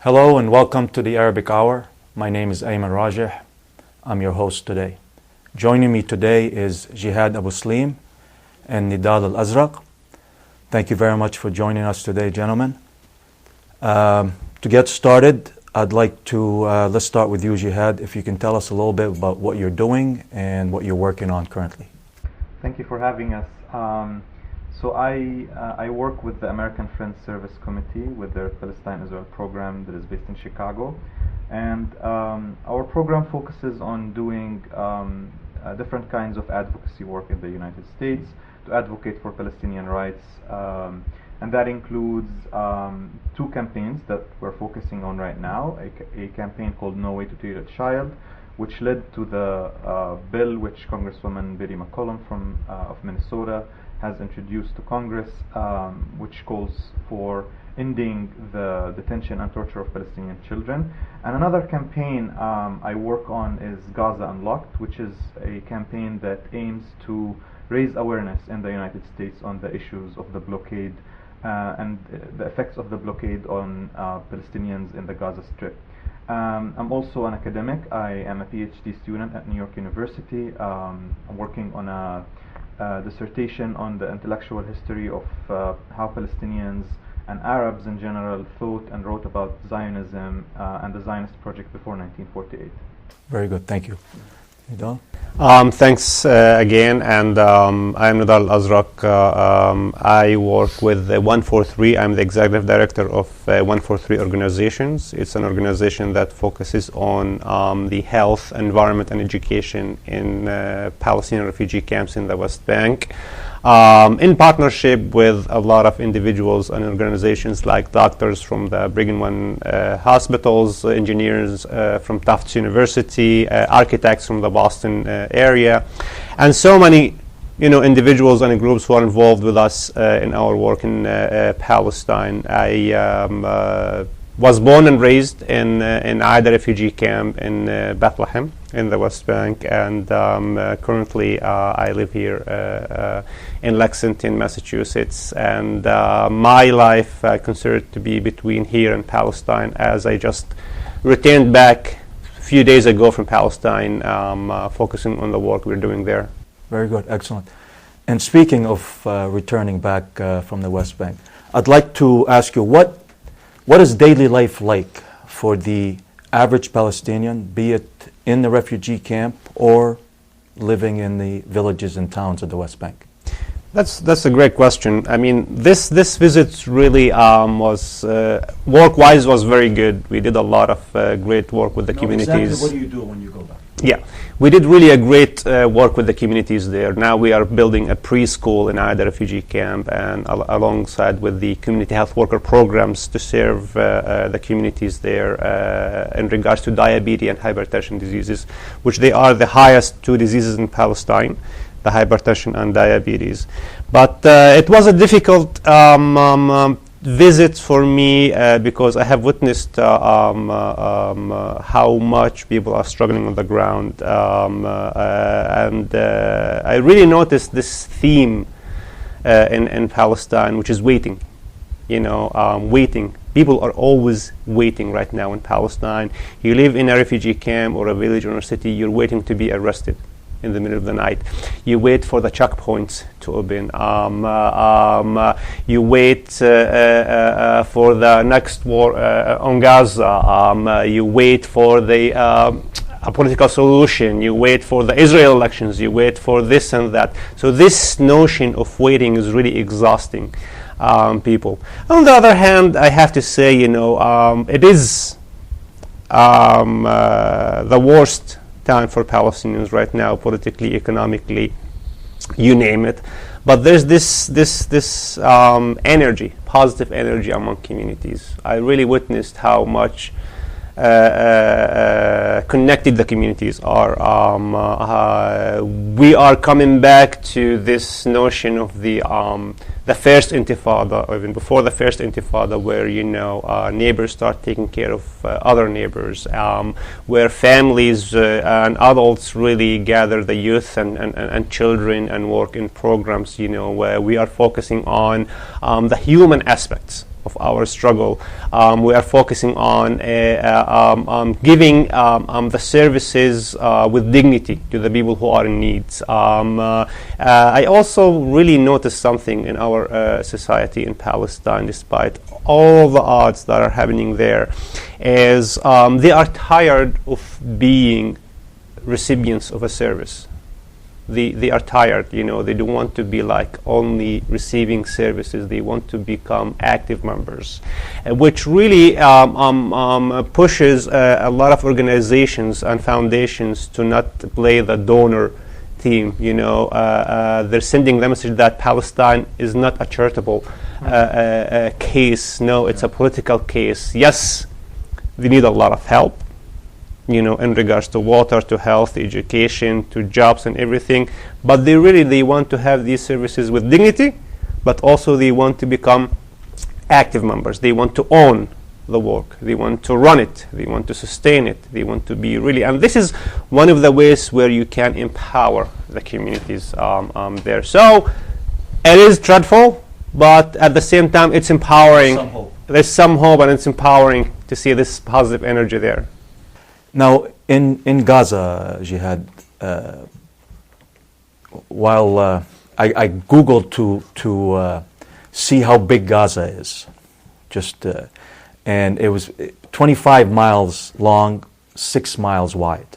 Hello and welcome to the Arabic Hour. My name is Aymen Rajeh. I'm your host today. Joining me today is Jehad Abusalim and Nidal AL-Azraq. Thank you very much for joining us today, gentlemen. To get started, I'd like to, let's start with you, Jehad. If you can tell us a little bit about what you're doing and what you're working on currently. Thank you for having us. So I work with the American Friends Service Committee with their Palestine Israel program that is based in Chicago. And our program focuses on doing different kinds of advocacy work in the United States to advocate for Palestinian rights. And that includes two campaigns that we're focusing on right now, a campaign called No Way to Treat a Child, which led to the bill which Congresswoman Betty McCollum of Minnesota has introduced to Congress, which calls for ending the detention and torture of Palestinian children. And another campaign I work on is Gaza Unlocked, which is a campaign that aims to raise awareness in the United States on the issues of the blockade and the effects of the blockade on Palestinians in the Gaza Strip. I'm also an academic. I am a PhD student at New York University. I'm working on a dissertation on the intellectual history of how Palestinians and Arabs in general thought and wrote about Zionism and the Zionist project before 1948. Very good, thank you. Nidal? Thanks again, and I'm Nidal Al-Azraq. I work with 143. I'm the executive director of 143 organizations. It's an organization that focuses on the health, environment, and education in Palestinian refugee camps in the West Bank, in partnership with a lot of individuals and organizations like doctors from the Brigham Young hospitals, engineers from Tufts University, architects from the Boston area, and so many individuals and groups who are involved with us in our work in Palestine. I was born and raised in Aida refugee camp in Bethlehem in the West Bank, and currently I live here in Lexington, Massachusetts, and my life I consider it to be between here and Palestine, as I just returned back a few days ago from Palestine, focusing on the work we're doing there. Very good, excellent. And speaking of returning back from the West Bank, I'd like to ask you, what is daily life like for the average Palestinian, be it in the refugee camp or living in the villages and towns of the West Bank? That's a great question. I mean, this visit really was work-wise was very good. We did a lot of great work with the communities. Exactly what do you do when you go back? Yeah, we did really a great work with the communities there. Now we are building a preschool in Aida refugee camp, and alongside with the community health worker programs to serve the communities there in regards to diabetes and hypertension diseases, which they are the highest two diseases in Palestine, the hypertension and diabetes. But it was a difficult visit for me because I have witnessed how much people are struggling on the ground, and I really noticed this theme in Palestine, which is waiting. Waiting. People are always waiting right now in Palestine. You live in a refugee camp or a village or a city, you're waiting to be arrested in the middle of the night. You wait for the checkpoints to open. You wait for the next war on Gaza. You wait for a political solution. You wait for the Israel elections. You wait for this and that. So this notion of waiting is really exhausting people. On the other hand, I have to say, it is the worst time for Palestinians right now, politically, economically, you name it. But there's this energy, positive energy among communities. I really witnessed how much connected the communities are. We are coming back to this notion of the first Intifada, or even before the first Intifada, where neighbors start taking care of other neighbors, where families and adults really gather the youth and children and work in programs, where we are focusing on the human aspects of our struggle. We are focusing on giving the services with dignity to the people who are in need. I also really noticed something in our society in Palestine, despite all the odds that are happening there, is they are tired of being recipients of a service. They are tired, they don't want to be like only receiving services. They want to become active members, which really pushes a lot of organizations and foundations to not play the donor team. They're sending the message that Palestine is not a charitable case. No, it's a political case. Yes, they need a lot of help, in regards to water, to health, education, to jobs and everything. But they want to have these services with dignity, but also they want to become active members. They want to own the work. They want to run it. They want to sustain it. They want to be really, and this is one of the ways where you can empower the communities there. So it is dreadful, but at the same time, it's empowering. There's some hope, and it's empowering to see this positive energy there. Now, in Gaza, Jehad, while I Googled to see how big Gaza is, and it was 25 miles long, 6 miles wide,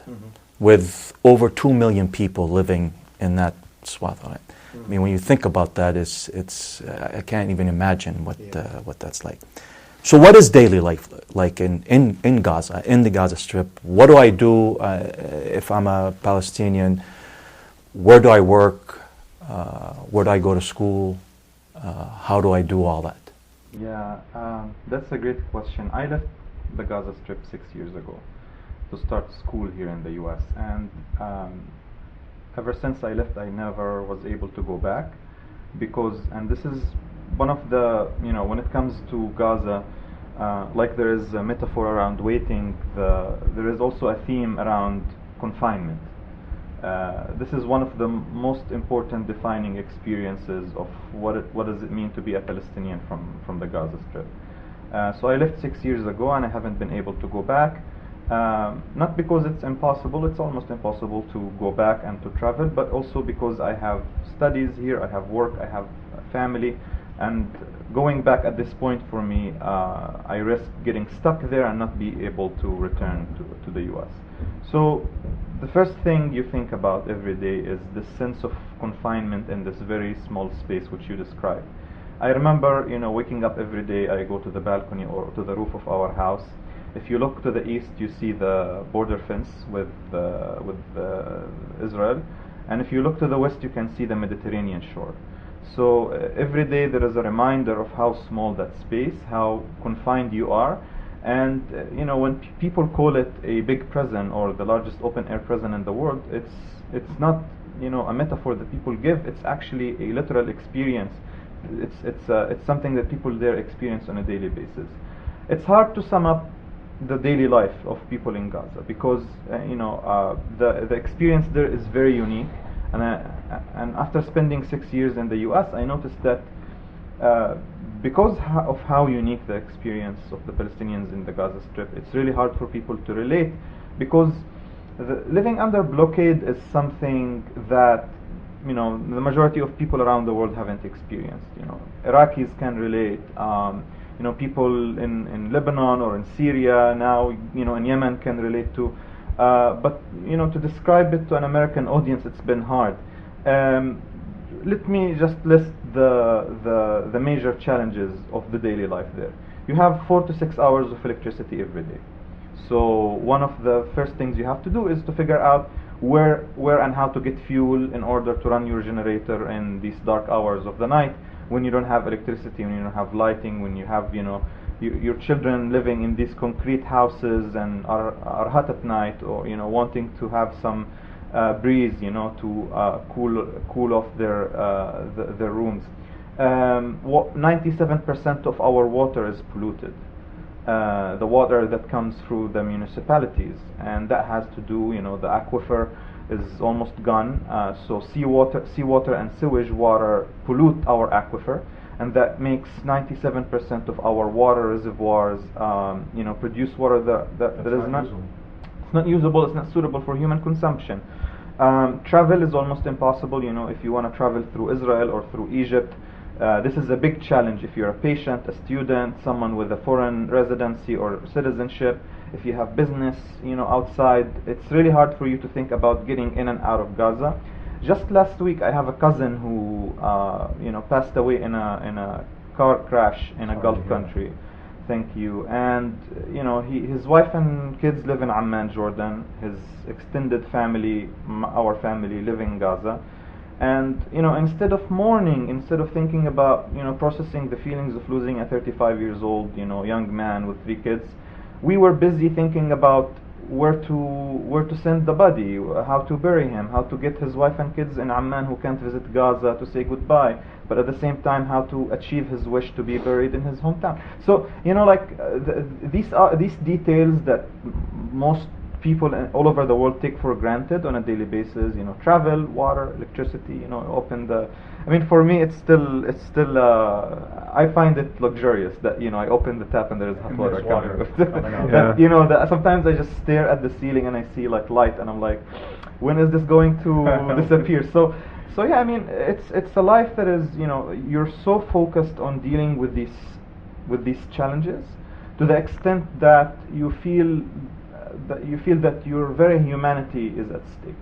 with over 2 million people living in that swath on it. I mean, when you think about that, it's I can't even imagine what that's like. So what is daily life like in Gaza, in the Gaza Strip? What do I do if I'm a Palestinian? Where do I work? Where do I go to school? How do I do all that? Yeah, that's a great question. I left the Gaza Strip 6 years ago to start school here in the US, and ever since I left, I never was able to go back, because, and this is one of the, when it comes to Gaza, like there is a metaphor around waiting, there is also a theme around confinement. This is one of the most important defining experiences of what does it mean to be a Palestinian from the Gaza Strip. So I left 6 years ago, and I haven't been able to go back. Not because it's impossible, it's almost impossible to go back and to travel, but also because I have studies here, I have work, I have a family, and going back at this point for me, I risk getting stuck there and not be able to return to the US. So the first thing you think about every day is the sense of confinement in this very small space which you described. I remember, waking up every day, I go to the balcony or to the roof of our house. If you look to the east, you see the border fence with Israel, and if you look to the west, you can see the Mediterranean shore. So every day there is a reminder of how small that space, how confined you are, and when people call it a big prison or the largest open-air prison in the world, it's not a metaphor that people give. It's actually a literal experience. It's something that people there experience on a daily basis. It's hard to sum up the daily life of people in Gaza because the experience there is very unique. And after spending 6 years in the US, I noticed that because of how unique the experience of the Palestinians in the Gaza Strip, it's really hard for people to relate, because living under blockade is something that the majority of people around the world haven't experienced. Iraqis can relate. People in Lebanon or in Syria now, in Yemen can relate to. But to describe it to an American audience, it's been hard. Let me just list the major challenges of the daily life there. You have 4 to 6 hours of electricity every day. So one of the first things you have to do is to figure out where and how to get fuel in order to run your generator in these dark hours of the night, when you don't have electricity, when you don't have lighting, when you have your children living in these concrete houses and are hot at night, or wanting to have some breeze, to cool off their rooms. 97% of our water is polluted. The water that comes through the municipalities, and that has to do, the aquifer is almost gone. So seawater and sewage water pollute our aquifer, and that makes 97% of our water reservoirs, produce water that is not usable. It's not usable. It's not suitable for human consumption. Travel is almost impossible. If you want to travel through Israel or through Egypt, this is a big challenge. If you're a patient, a student, someone with a foreign residency or citizenship, if you have business, outside, it's really hard for you to think about getting in and out of Gaza. Just last week, I have a cousin who, passed away in a car crash in a Gulf country. Thank you. And his wife and kids live in Amman, Jordan. His extended family, our family, live in Gaza. And instead of mourning, instead of thinking about processing the feelings of losing a 35 years old young man with 3 kids, we were busy thinking about where to send the body, how to bury him, how to get his wife and kids in Amman who can't visit Gaza to say goodbye, but at the same time how to achieve his wish to be buried in his hometown. So these details that most people all over the world take for granted on a daily basis. Travel, water, electricity. For me, it's still. I find it luxurious that I open the tap and there is hot water coming out. But, sometimes I just stare at the ceiling and I see light, and I'm like, when is this going to disappear? So yeah, it's a life that is you're so focused on dealing with these challenges to the extent that you feel that your very humanity is at stake.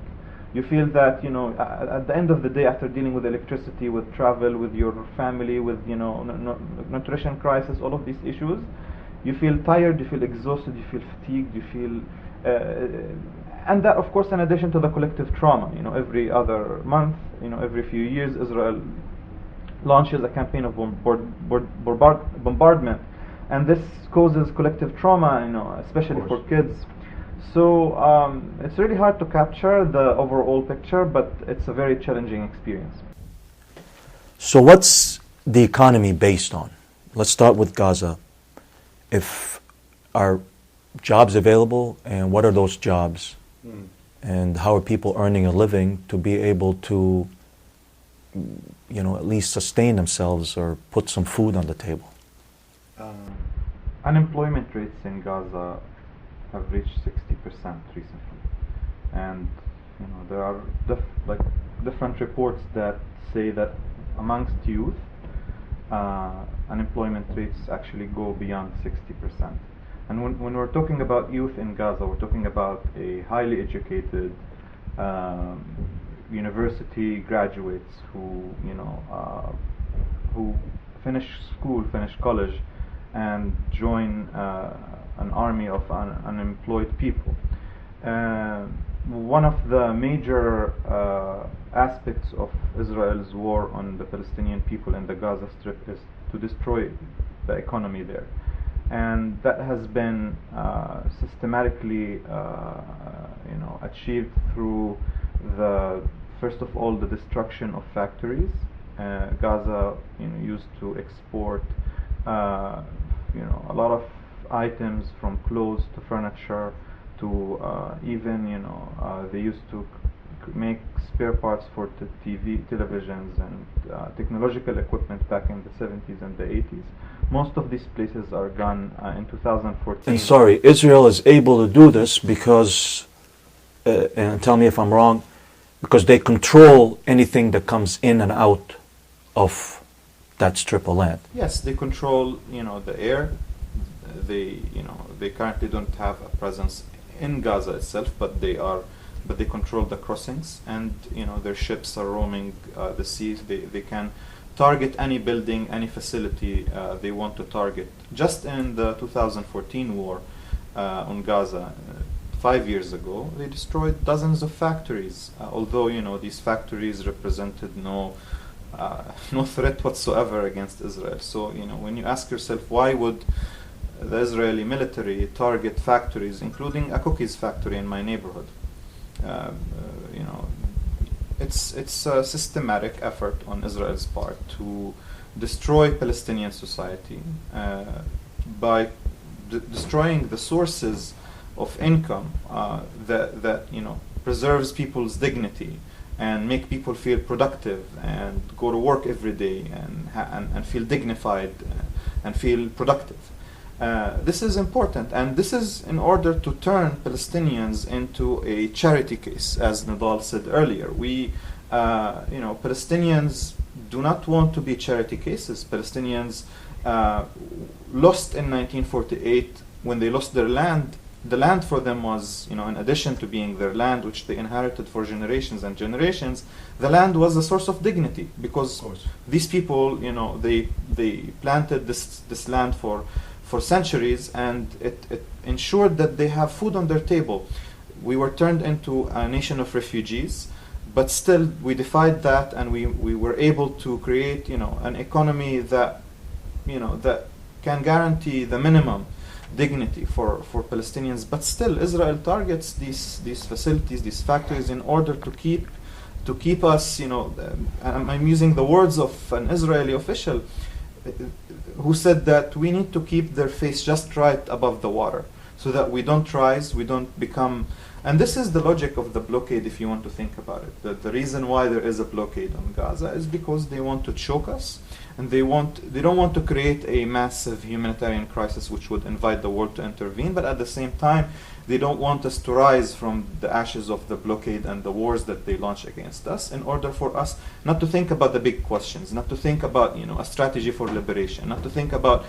You feel that at the end of the day, after dealing with electricity, with travel, with your family, with nutrition crisis, all of these issues, you feel tired, you feel exhausted, you feel fatigued, you feel and that, of course, in addition to the collective trauma. Every other month, every few years, Israel launches a campaign of bombardment, and this causes collective trauma, especially for kids. So it's really hard to capture the overall picture, but it's a very challenging experience. So what's the economy based on? Let's start with Gaza. If are jobs available, and what are those jobs? And how are people earning a living to be able to, at least sustain themselves or put some food on the table? Unemployment rates in Gaza have reached 60% recently, and there are different reports that say that amongst youth, unemployment rates actually go beyond 60%. And when we're talking about youth in Gaza, we're talking about a highly educated university graduates who finish school, finish college, and join an army of unemployed people. One of the major aspects of Israel's war on the Palestinian people in the Gaza Strip is to destroy the economy there. And that has been systematically achieved through first of all, the destruction of factories. Gaza used to export a lot of items, from clothes to furniture to even they used to make spare parts for televisions and technological equipment back in the 70s and the 80s. Most of these places are gone in 2014. And sorry, Israel is able to do this because, and tell me if I'm wrong, because they control anything that comes in and out of that strip of land. Yes, they control the air. They currently don't have a presence in Gaza itself, but they control the crossings, and their ships are roaming the seas. They can target any building, any facility they want to target. Just in the 2014 war on Gaza, 5 years ago, they destroyed dozens of factories, although these factories represented no threat whatsoever against Israel. So when you ask yourself, why would the Israeli military target factories, including a cookies factory in my neighborhood? It's a systematic effort on Israel's part to destroy Palestinian society by destroying the sources of income that preserves people's dignity and make people feel productive and go to work every day and feel dignified and feel productive. This is important, and this is in order to turn Palestinians into a charity case, as Nidal said earlier. Palestinians do not want to be charity cases. Palestinians lost in 1948 when they lost their land. The land for them was, in addition to being their land, which they inherited for generations and generations, the land was a source of dignity, because these people, they planted this land for centuries, and it ensured that they have food on their table. We were turned into a nation of refugees, but still we defied that, and we were able to create, an economy that, that can guarantee the minimum dignity for Palestinians. But still, Israel targets these facilities, these factories, in order to keep us, I'm using the words of an Israeli official who said that we need to keep their face just right above the water, so that we don't rise, we don't become. And this is the logic of the blockade, if you want to think about it. The reason why there is a blockade on Gaza is because they want to choke us, and they don't want to create a massive humanitarian crisis which would invite the world to intervene, but at the same time they don't want us to rise from the ashes of the blockade and the wars that they launch against us, in order for us not to think about the big questions, not to think about a strategy for liberation, not to think about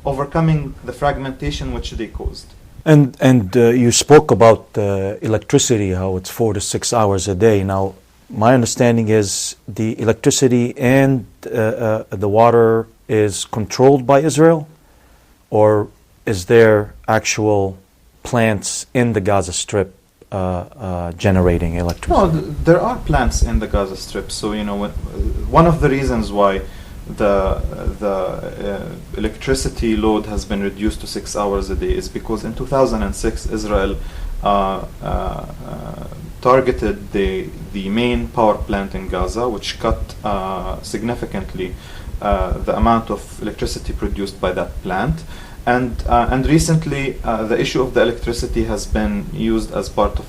overcoming the fragmentation which they caused. And you spoke about electricity, how it's 4 to 6 hours a day. Now, my understanding is the electricity and the water is controlled by Israel, or is there actual plants in the Gaza Strip generating electricity? No, there are plants in the Gaza Strip. So one of the reasons why the electricity load has been reduced to 6 hours a day is because in 2006 Israel targeted the main power plant in Gaza, which cut significantly the amount of electricity produced by that plant. And recently, the issue of the electricity has been used as part of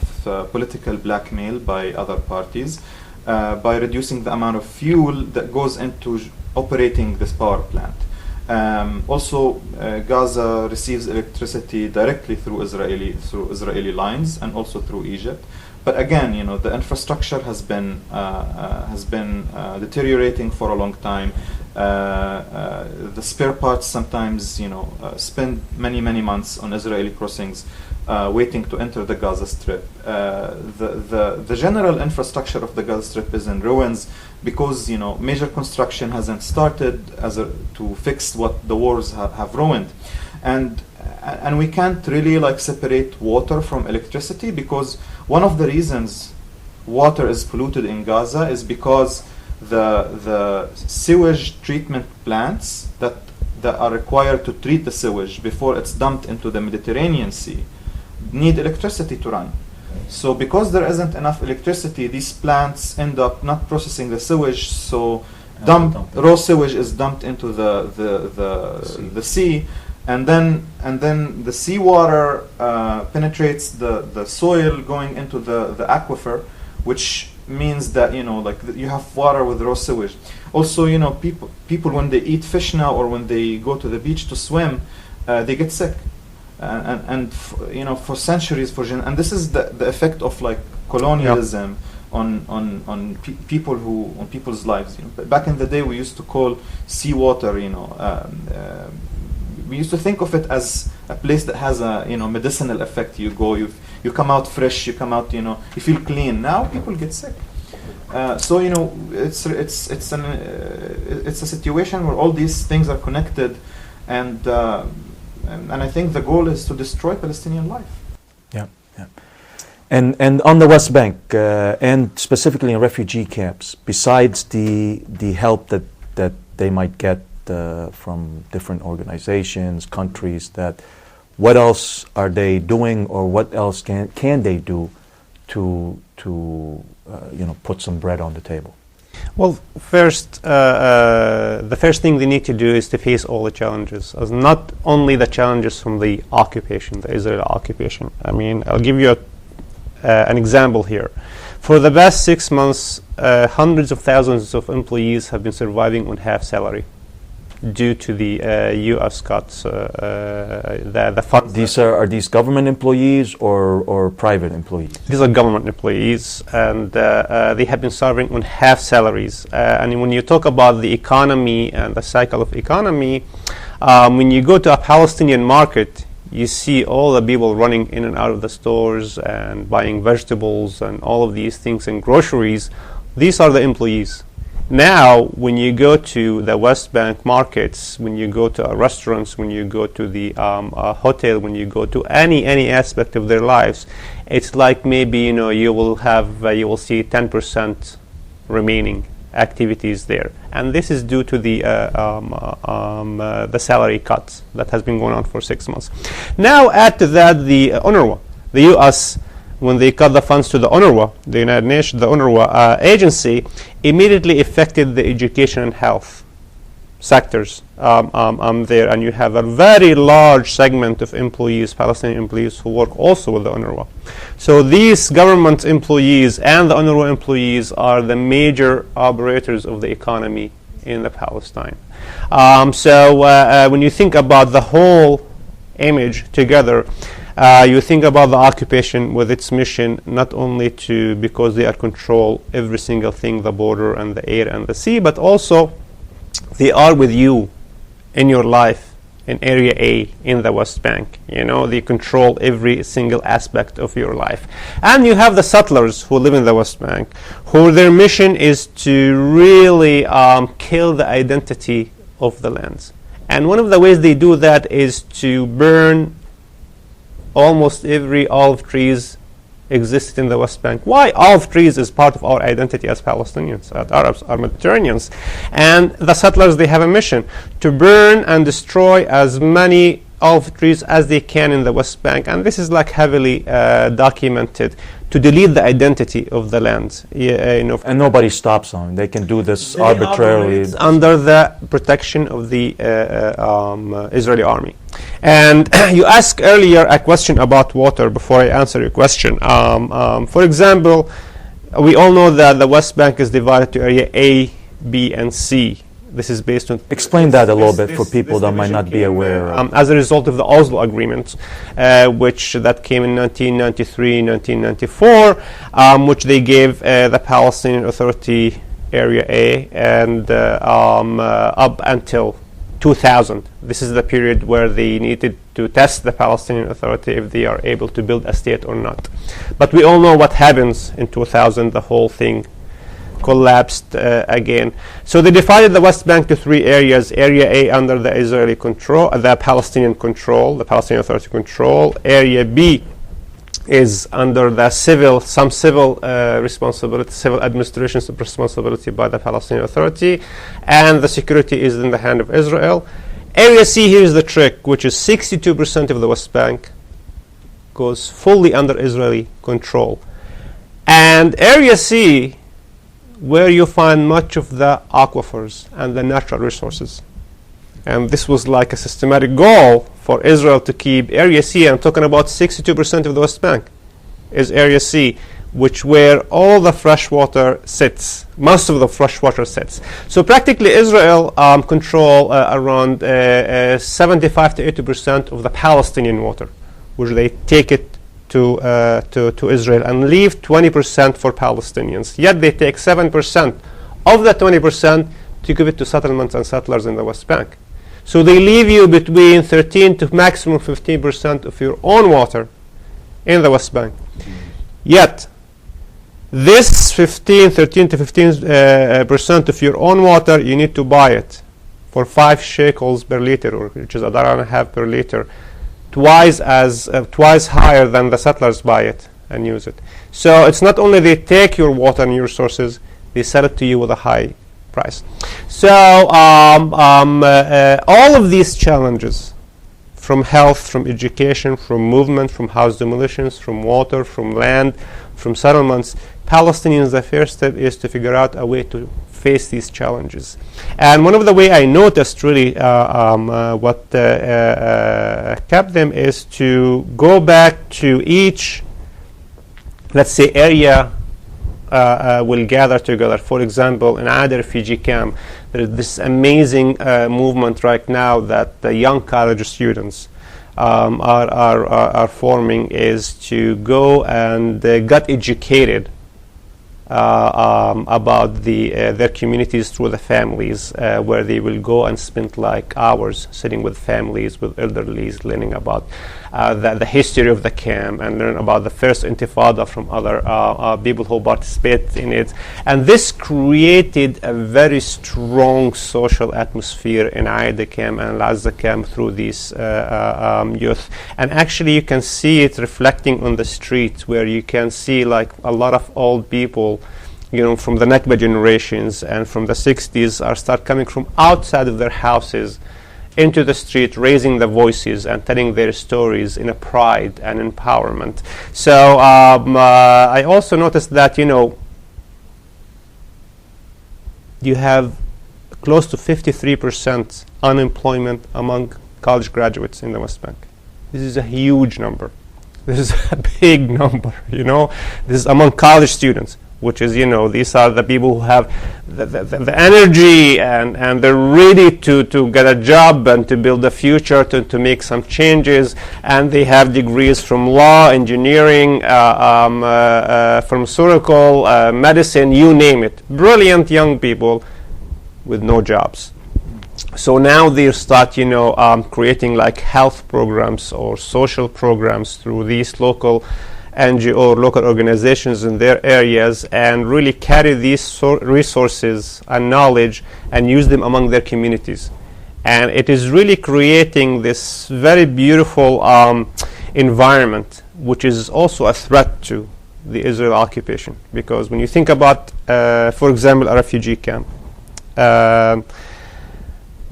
political blackmail by other parties by reducing the amount of fuel that goes into operating this power plant. Also, Gaza receives electricity directly through Israeli lines, and also through Egypt. But again, the infrastructure has been deteriorating for a long time. The spare parts sometimes, spend many months on Israeli crossings, waiting to enter the Gaza Strip. The general infrastructure of the Gaza Strip is in ruins because major construction hasn't started to fix what the wars have ruined, and we can't really separate water from electricity, because one of the reasons water is polluted in Gaza is because the sewage treatment plants that are required to treat the sewage before it's dumped into the Mediterranean Sea need electricity to run. So because there isn't enough electricity, these plants end up not processing the sewage, so raw sewage is dumped into the sea, and then the seawater penetrates the soil, going into the aquifer, which means that you have water with raw sewage. Also, people when they eat fish now, or when they go to the beach to swim, they get sick. And for centuries, and this is the effect of colonialism on people's lives. Back in the day, we used to call seawater, we used to think of it as a place that has a medicinal effect. You go, you come out fresh, you come out, you feel clean. Now people get sick. So it's a situation where all these things are connected, and I think the goal is to destroy Palestinian life. Yeah. And on the West Bank, and specifically in refugee camps, besides the help that they might get from different organizations, countries, what else are they doing, or what else can they do to put some bread on the table? Well, first, the first thing they need to do is to face all the challenges, as not only the challenges from the occupation, the Israeli occupation. I mean, I'll give you an example here. For the past 6 months, hundreds of thousands of employees have been surviving on half salary due to the U.S. cuts, the funds. Are these government employees or private employees? These are government employees, and they have been serving on half salaries. And when you talk about the economy and the cycle of economy, when you go to a Palestinian market, you see all the people running in and out of the stores and buying vegetables and all of these things and groceries. These are the employees. Now, when you go to the West Bank markets, when you go to restaurants, when you go to the hotel, when you go to any aspect of their lives, it's like maybe you will see 10% remaining activities there, and this is due to the salary cuts that has been going on for 6 months. Now, add to that the UNRWA, the U.S. When they cut the funds to the UNRWA, the United Nations, the UNRWA agency, immediately affected the education and health sectors there, and you have a very large segment of employees, Palestinian employees, who work also with the UNRWA. So these government employees and the UNRWA employees are the major operators of the economy in the Palestine. When you think about the whole image together, you think about the occupation with its mission, not only because they are control every single thing, the border and the air and the sea, but also they are with you in your life in Area A in the West Bank. They control every single aspect of your life. And you have the settlers who live in the West Bank, who their mission is to really kill the identity of the lands. And one of the ways they do that is to burn almost every olive trees existed in the West Bank. Why? Olive trees is part of our identity as Palestinians, as Arabs, as Mediterraneans. And the settlers, they have a mission to burn and destroy as many olive trees as they can in the West Bank. And this is like heavily documented, to delete the identity of the land. And nobody stops them. They can do this arbitrarily. Under the protection of the Israeli army. And you asked earlier a question about water before I answer your question. For example, we all know that the West Bank is divided to area A, B, and C. This is based on... Explain that a little bit for people that might not be aware. As a result of the Oslo Agreement, that came in 1993, 1994, which they gave the Palestinian Authority Area A, and up until 2000. This is the period where they needed to test the Palestinian Authority if they are able to build a state or not. But we all know what happens in 2000. The whole thing collapsed again. So they divided the West Bank to 3 areas. Area A under the Israeli control, the Palestinian control, the Palestinian Authority control. Area B is under the civil responsibility, civil administration's responsibility by the Palestinian Authority, and the security is in the hand of Israel. Area C, here's the trick, which is 62% of the West Bank goes fully under Israeli control. And Area C, where you find much of the aquifers and the natural resources. And this was like a systematic goal for Israel to keep Area C. I'm talking about 62% of the West Bank is Area C, where all the fresh water sits. Most of the fresh water sits. So practically Israel control around 75 to 80% of the Palestinian water, which they take it to Israel and leave 20% for Palestinians. Yet they take 7% of the 20% to give it to settlements and settlers in the West Bank. So they leave you between 13 to maximum 15% of your own water in the West Bank. Yet this 13 to 15% of your own water, you need to buy it for 5 shekels per liter, which is $1.50 per liter. Twice higher than the settlers buy it and use it. So it's not only they take your water and your sources, they sell it to you with a high price. So all of these challenges, from health, from education, from movement, from house demolitions, from water, from land, from settlements, Palestinians, the first step is to figure out a way to face these challenges. And one of the way I noticed really what kept them is to go back to each, let's say, area will gather together. For example, in Ada refugee camp, there is this amazing movement right now that the young college students are forming, is to go and get educated about their communities through the families, where they will go and spend like hours sitting with families, with elderlies, learning about the history of the camp and learn about the first intifada from other people who participate in it. And this created a very strong social atmosphere in Aida camp and Al-Azraq camp through these youth. And actually you can see it reflecting on the streets, where you can see like a lot of old people, you know, from the Nakba generations and from the 60s are start coming from outside of their houses into the street, raising their voices and telling their stories in a pride and empowerment. So I also noticed that, you know, you have close to 53% unemployment among college graduates in the West Bank. This is a huge number. This is a big number, you know. This is among college students, which is, you know, these are the people who have the energy and they're ready to get a job and to build a future, to make some changes, and they have degrees from law, engineering, pharmaceutical, medicine, you name it. Brilliant young people with no jobs. So now they start, you know, creating like health programs or social programs through these local NGO or local organizations in their areas, and really carry these resources and knowledge and use them among their communities. And it is really creating this very beautiful environment, which is also a threat to the Israel occupation. Because when you think about, for example, a refugee camp,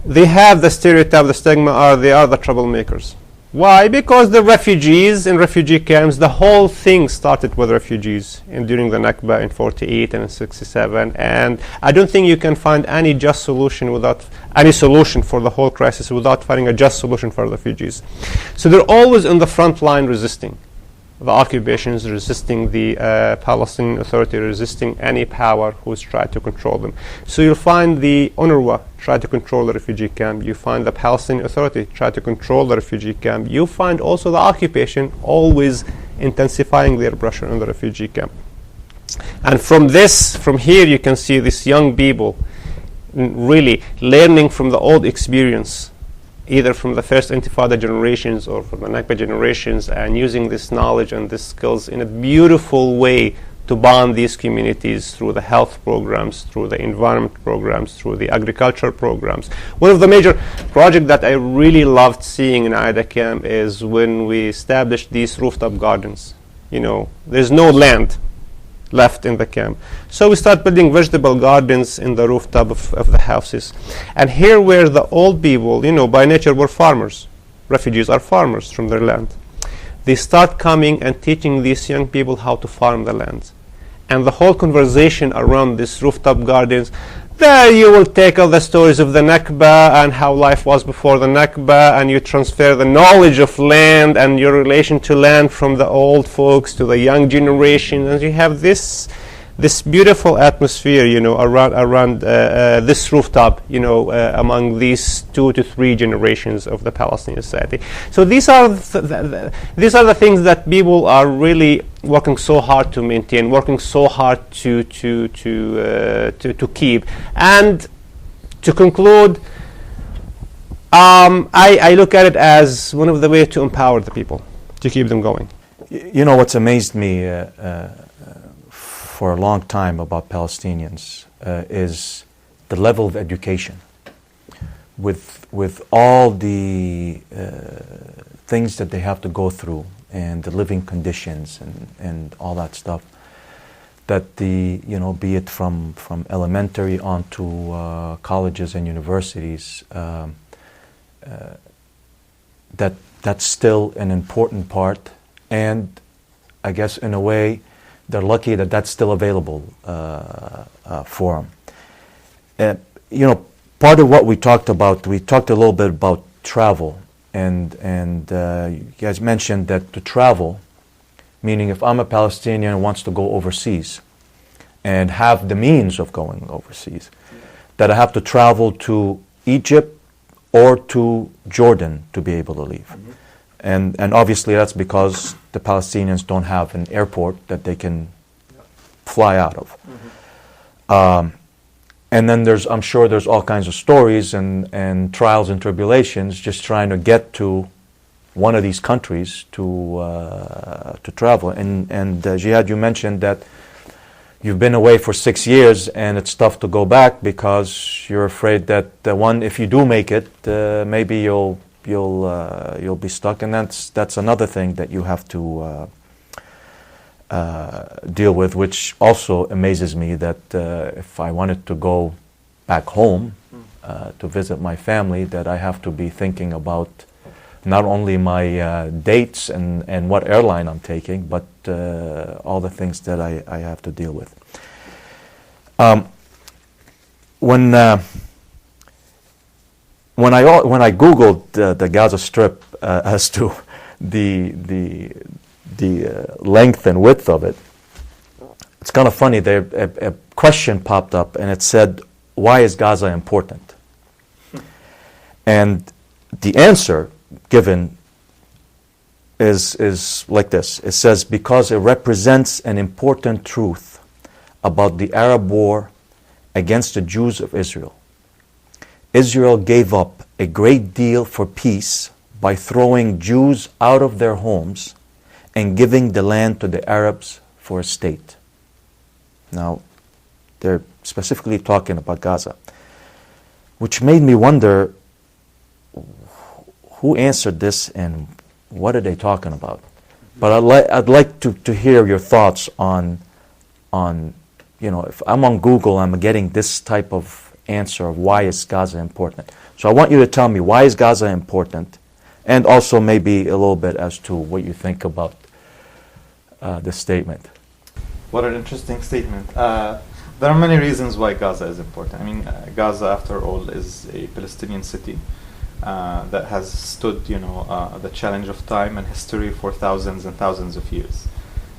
they have the stereotype, the stigma, they are the troublemakers. Why? Because the refugees in refugee camps, the whole thing started with refugees during the Nakba in 48 and in 67, and I don't think you can find any just solution without any solution for the whole crisis without finding a just solution for the refugees. So they're always in the front line resisting the occupations, resisting the Palestinian Authority, resisting any power who's tried to control them. So you'll find the UNRWA try to control the refugee camp. You find the Palestinian Authority try to control the refugee camp. You find also the occupation always intensifying their pressure on the refugee camp. And from here you can see these young people really learning from the old experience, either from the first Intifada generations or from the Nakba generations, and using this knowledge and these skills in a beautiful way to bond these communities through the health programs, through the environment programs, through the agriculture programs. One of the major projects that I really loved seeing in Aida camp is when we established these rooftop gardens. You know, there's no land left in the camp. So we start building vegetable gardens in the rooftop of the houses. And here where the old people, you know, by nature were farmers. Refugees are farmers from their land. They start coming and teaching these young people how to farm the land. And the whole conversation around these rooftop gardens, there you will take all the stories of the Nakba and how life was before the Nakba, and you transfer the knowledge of land and your relation to land from the old folks to the young generation, and you have this beautiful atmosphere, you know, around this rooftop, you know, among these 2 to 3 generations of the Palestinian society. So these are the things that people are really working so hard to maintain, working so hard to keep. And to conclude, I look at it as one of the ways to empower the people, to keep them going. You know, what's amazed me for a long time about Palestinians is the level of education. With all the things that they have to go through and the living conditions and all that stuff, that be it from elementary on to colleges and universities, that's still an important part. And I guess in a way, they're lucky that that's still available for them. Part of what we talked about, we talked a little bit about travel, and you guys mentioned that to travel, meaning if I'm a Palestinian and wants to go overseas, and have the means of going overseas, that I have to travel to Egypt or to Jordan to be able to leave. And obviously that's because the Palestinians don't have an airport that they can fly out of. And then I'm sure there's all kinds of stories and trials and tribulations just trying to get to one of these countries to travel. And Jihad, you mentioned that you've been away for 6 years and it's tough to go back because you're afraid that if you do make it, maybe you'll be stuck, and that's another thing that you have to deal with, which also amazes me that if I wanted to go back home to visit my family, that I have to be thinking about not only my dates and what airline I'm taking, but all the things that I have to deal with. When I Googled the Gaza Strip as to the length and width of it, it's kind of funny. A question popped up and it said, "Why is Gaza important?" And the answer given is like this. It says, because it represents an important truth about the Arab war against the Jews of Israel. Israel gave up a great deal for peace by throwing Jews out of their homes and giving the land to the Arabs for a state. Now, they're specifically talking about Gaza, which made me wonder, who answered this and what are they talking about? But I'd like to hear your thoughts on if I'm on Google, I'm getting this type of answer of why is Gaza important. So I want you to tell me, why is Gaza important? And also maybe a little bit as to what you think about this statement. What an interesting statement. There are many reasons why Gaza is important. I mean, Gaza, after all, is a Palestinian city that has stood, the challenge of time and history for thousands and thousands of years.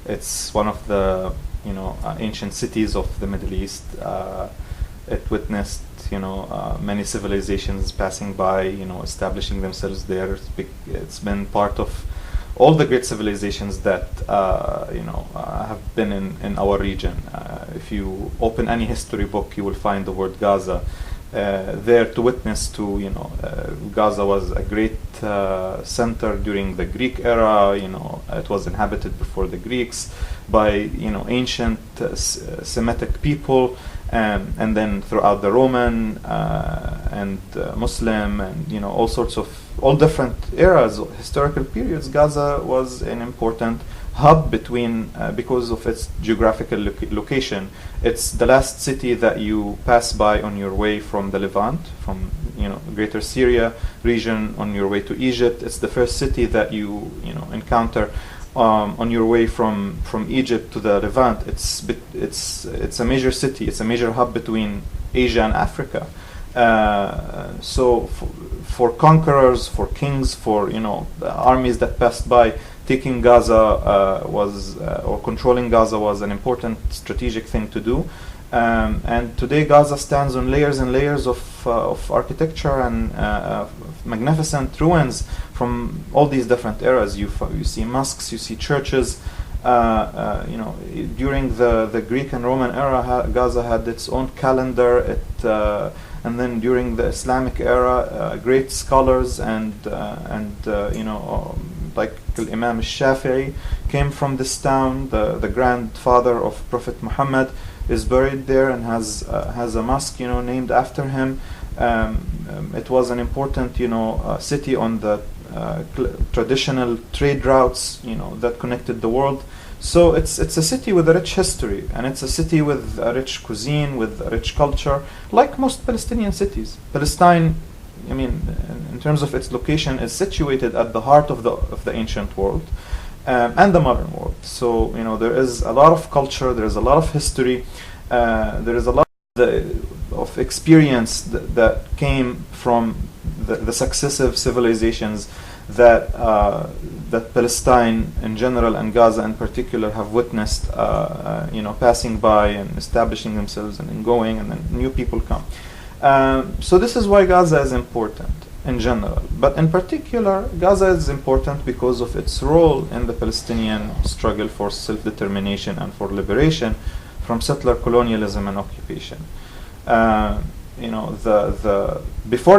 It's one of the, ancient cities of the Middle East. It witnessed, many civilizations passing by, establishing themselves there. It's been part of all the great civilizations that, have been in our region. If you open any history book, you will find the word Gaza there to witness to, Gaza was a great center during the Greek era. It was inhabited before the Greeks by, ancient Semitic people, and then throughout the Roman and Muslim and, all different eras, historical periods, Gaza was an important hub because of its geographical location. It's the last city that you pass by on your way from the Levant, from greater Syria region on your way to Egypt. It's the first city that you encounter on your way from Egypt to the Levant. It's a major city. It's a major hub between Asia and Africa. So for conquerors, for kings, for the armies that passed by, taking Gaza or controlling Gaza was an important strategic thing to do. And today Gaza stands on layers and layers of architecture and magnificent ruins from all these different eras. You see mosques, you see churches. During the Greek and Roman era, Gaza had its own calendar. And then during the Islamic era, great scholars and like Imam al-Shafi'i came from this town. The grandfather of Prophet Muhammad is buried there and has a mosque named after him. It was an important city on the traditional trade routes that connected the world. So it's a city with a rich history, and it's a city with a rich cuisine, with a rich culture, like most Palestinian cities. Palestine, in terms of its location, is situated at the heart of the ancient world and the modern world. So there is a lot of culture, there is a lot of history, there is a lot of experience that came from the successive civilizations that that Palestine in general and Gaza in particular have witnessed, passing by and establishing themselves and then going, and then new people come. So this is why Gaza is important in general, but in particular, Gaza is important because of its role in the Palestinian struggle for self-determination and for liberation from settler colonialism and occupation. Before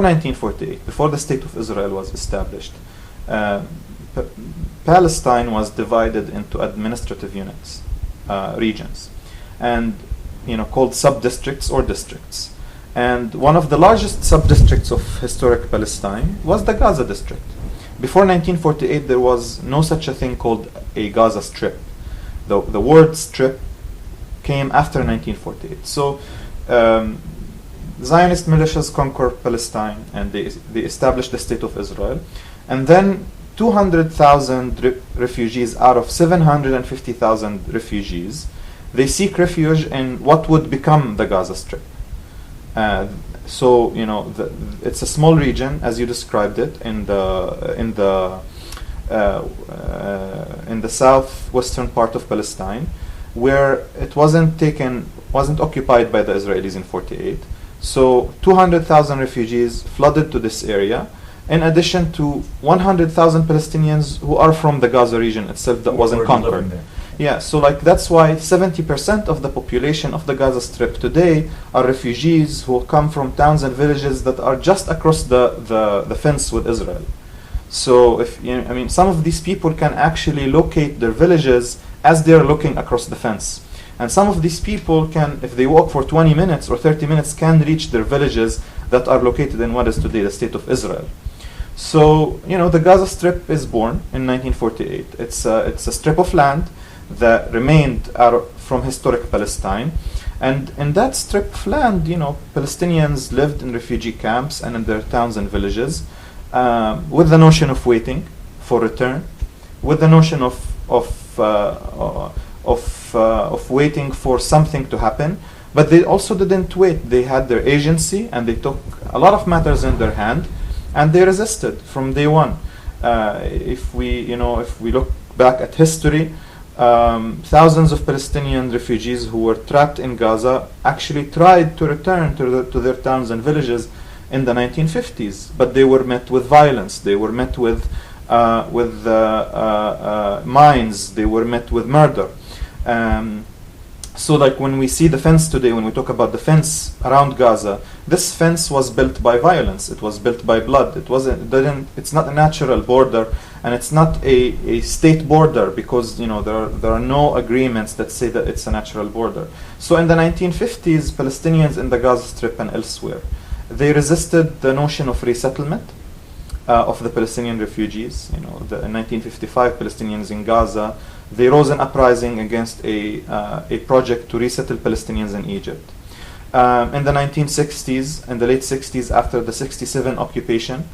1948, before the State of Israel was established, Palestine was divided into administrative units, regions, and called sub-districts or districts. And one of the largest sub-districts of historic Palestine was the Gaza district. Before 1948, there was no such a thing called a Gaza Strip. The word strip came after 1948. So Zionist militias conquered Palestine, and they established the State of Israel. And then 200,000 refugees out of 750,000 refugees, they seek refuge in what would become the Gaza Strip. It's a small region, as you described it, in the southwestern part of Palestine, where it wasn't occupied by the Israelis in 48. So 200,000 refugees flooded to this area, in addition to 100,000 Palestinians who are from the Gaza region itself that wasn't conquered. Yeah, so that's why 70% of the population of the Gaza Strip today are refugees who come from towns and villages that are just across the fence with Israel. So some of these people can actually locate their villages as they're looking across the fence. And some of these people can, if they walk for 20 minutes or 30 minutes, can reach their villages that are located in what is today the State of Israel. So, the Gaza Strip is born in 1948. It's a strip of land that remained from historic Palestine. And in that strip of land, Palestinians lived in refugee camps and in their towns and villages with the notion of waiting for return, with the notion of waiting for something to happen. But they also didn't wait. They had their agency, and they took a lot of matters in their hand, and they resisted from day one. If we look back at history, thousands of Palestinian refugees who were trapped in Gaza actually tried to return to their towns and villages in the 1950s, but they were met with violence. They were met with mines. They were met with murder. So when we see the fence today, when we talk about the fence around Gaza, this fence was built by violence. It was built by blood. It's not a natural border, and it's not a state border, because there are no agreements that say that it's a natural border. So in the 1950s, Palestinians in the Gaza Strip and elsewhere, they resisted the notion of resettlement of the Palestinian refugees. In 1955, Palestinians in Gaza, they rose an uprising against a project to resettle Palestinians in Egypt. In the 1960s and the late 60s, after the 67 occupation,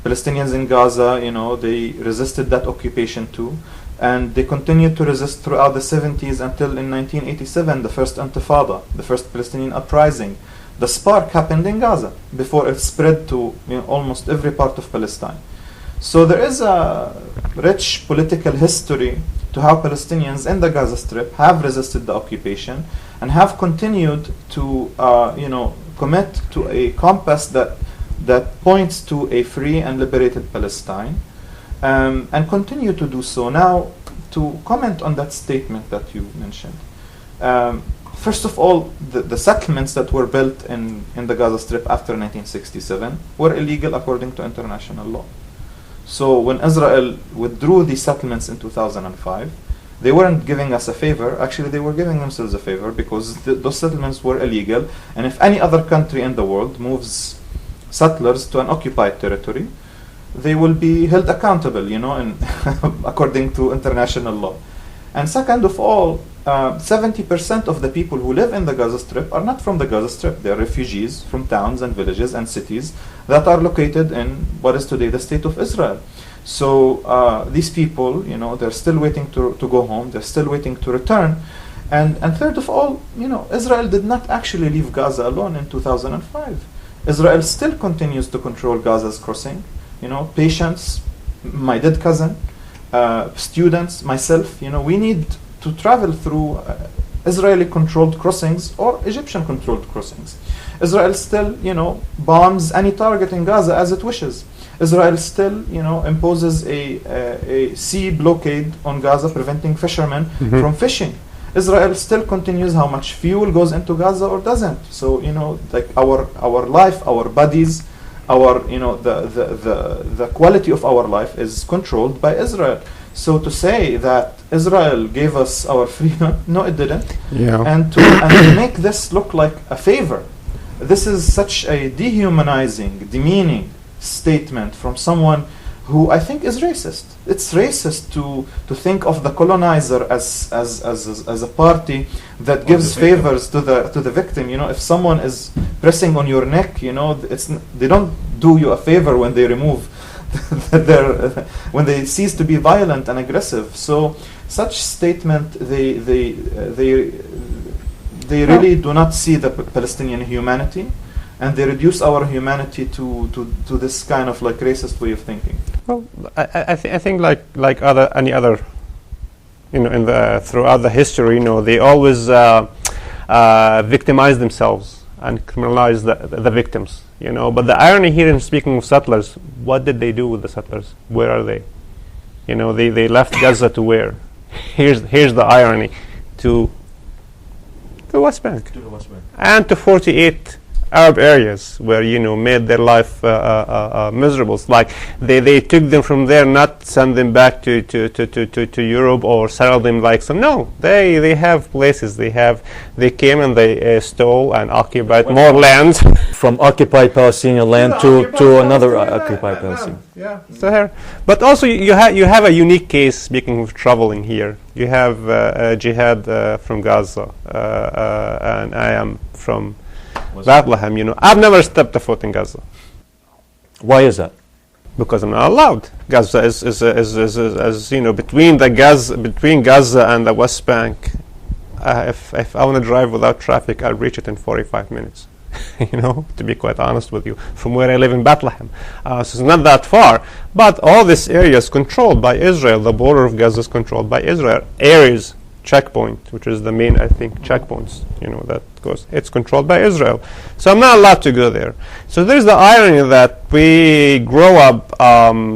Palestinians in Gaza, they resisted that occupation too, and they continued to resist throughout the 70s until in 1987, the first Intifada, the first Palestinian uprising. The spark happened in Gaza before it spread to almost every part of Palestine. So there is a rich political history to how Palestinians in the Gaza Strip have resisted the occupation and have continued to commit to a compass that points to a free and liberated Palestine, and continue to do so. Now, to comment on that statement that you mentioned, first of all, the settlements that were built in the Gaza Strip after 1967 were illegal according to international law. So when Israel withdrew these settlements in 2005, they weren't giving us a favor. Actually, they were giving themselves a favor, because those settlements were illegal. And if any other country in the world moves settlers to an occupied territory, they will be held accountable, and according to international law. And second of all, 70% of the people who live in the Gaza Strip are not from the Gaza Strip. They are refugees from towns and villages and cities that are located in what is today the State of Israel. So these people, they're still waiting to go home. They're still waiting to return. And third of all, Israel did not actually leave Gaza alone in 2005. Israel still continues to control Gaza's crossing. Patients my dead cousin, students, myself, we need to travel through Israeli-controlled crossings or Egyptian-controlled crossings. Israel still, bombs any target in Gaza as it wishes. Israel still, imposes a sea blockade on Gaza, preventing fishermen from fishing. Israel still continues how much fuel goes into Gaza or doesn't. So, like our life, our bodies, our, the quality of our life is controlled by Israel. So to say that Israel gave us our freedom, no, it didn't. Yeah. And to make this look like a favor, this is such a dehumanizing, demeaning statement from someone who I think is racist. It's racist to think of the colonizer as a party that gives favors to the victim. If someone is pressing on your neck, they don't do you a favor when they remove when they cease to be violent and aggressive. So such statement, they really do not see the Palestinian humanity, and they reduce our humanity to this kind of like racist way of thinking. Well, I think like any other, in throughout the history, they always victimize themselves and criminalize the victims, But the irony here in speaking of settlers, what did they do with the settlers? Where are they? They left Gaza to where? Here's the irony, to the West Bank. To the West Bank. And to 48 Arab areas where made their life miserable. It's like they took them from there, not send them back to Europe or settle them like some. No, they have places. They came and they stole and occupied more land From occupied Palestinian land to another occupied Palestinian. Yeah. So here, but also you have a unique case. Speaking of traveling here, you have Jehad from Gaza, and I am from Bethlehem. I've never stepped a foot in Gaza. Why is that? Because I'm not allowed. Gaza is between Gaza and the West Bank. If I want to drive without traffic, I'll reach it in 45 minutes. To be quite honest with you, from where I live in Bethlehem. So it's not that far. But all this area is controlled by Israel. The border of Gaza is controlled by Israel. Areas checkpoint, which is the main, I think, checkpoints, that goes. It's controlled by Israel. So I'm not allowed to go there. So there's the irony that we grow up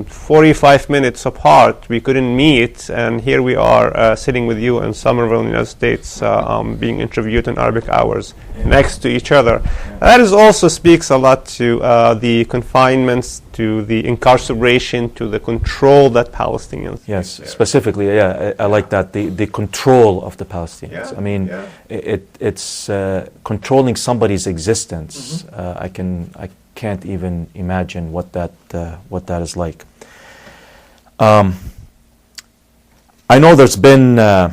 45 minutes apart. We couldn't meet, and here we are sitting with you in Somerville, United States, being interviewed in Arabic hours next to each other. That also speaks a lot to the confinements, to the incarceration, to the control that Palestinians. Yes, specifically, I like that, the control of the Palestinians. Yeah, I mean, it's controlling somebody's existence. I can't even imagine what that is like. I know there's been a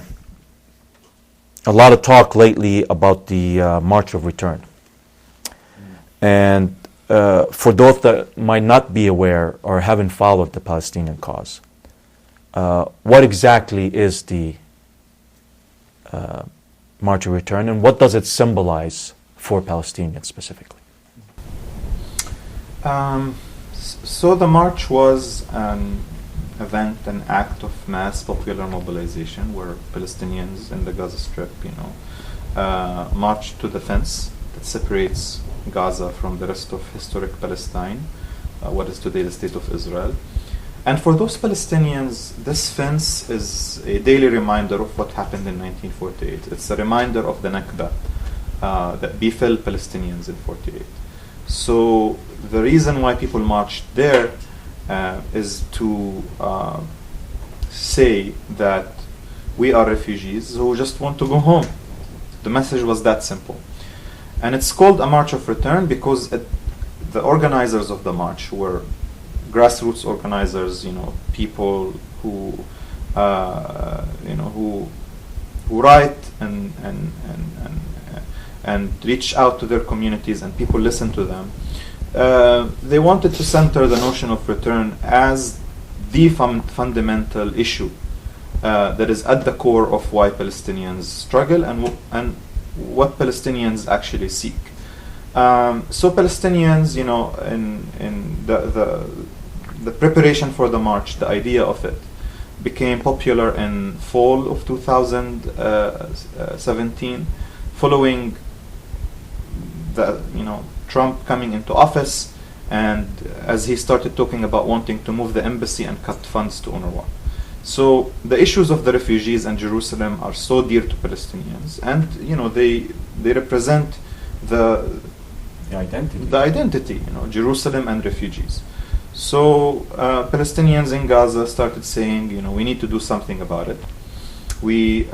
lot of talk lately about the March of Return. And for those that might not be aware or haven't followed the Palestinian cause, what exactly is the March of Return, and what does it symbolize for Palestinians specifically? So the march was an event, an act of mass popular mobilization where Palestinians in the Gaza Strip, marched to the fence that separates Gaza from the rest of historic Palestine, what is today the state of Israel. And for those Palestinians, this fence is a daily reminder of what happened in 1948. It's a reminder of the Nakba that befell Palestinians in 48. So the reason why people marched there is to say that we are refugees who just want to go home. The message was that simple. And it's called a March of Return because the organizers of the march were grassroots organizers, people who who write and reach out to their communities, and people listen to them. They wanted to center the notion of return as the fundamental issue that is at the core of why Palestinians struggle and what Palestinians actually seek. So Palestinians, in the preparation for the march, the idea of it, became popular in fall of 2017, following the Trump coming into office, and as he started talking about wanting to move the embassy and cut funds to UNRWA. So the issues of the refugees and Jerusalem are so dear to Palestinians, and they represent the identity, Jerusalem and refugees. So Palestinians in Gaza started saying, we need to do something about it. We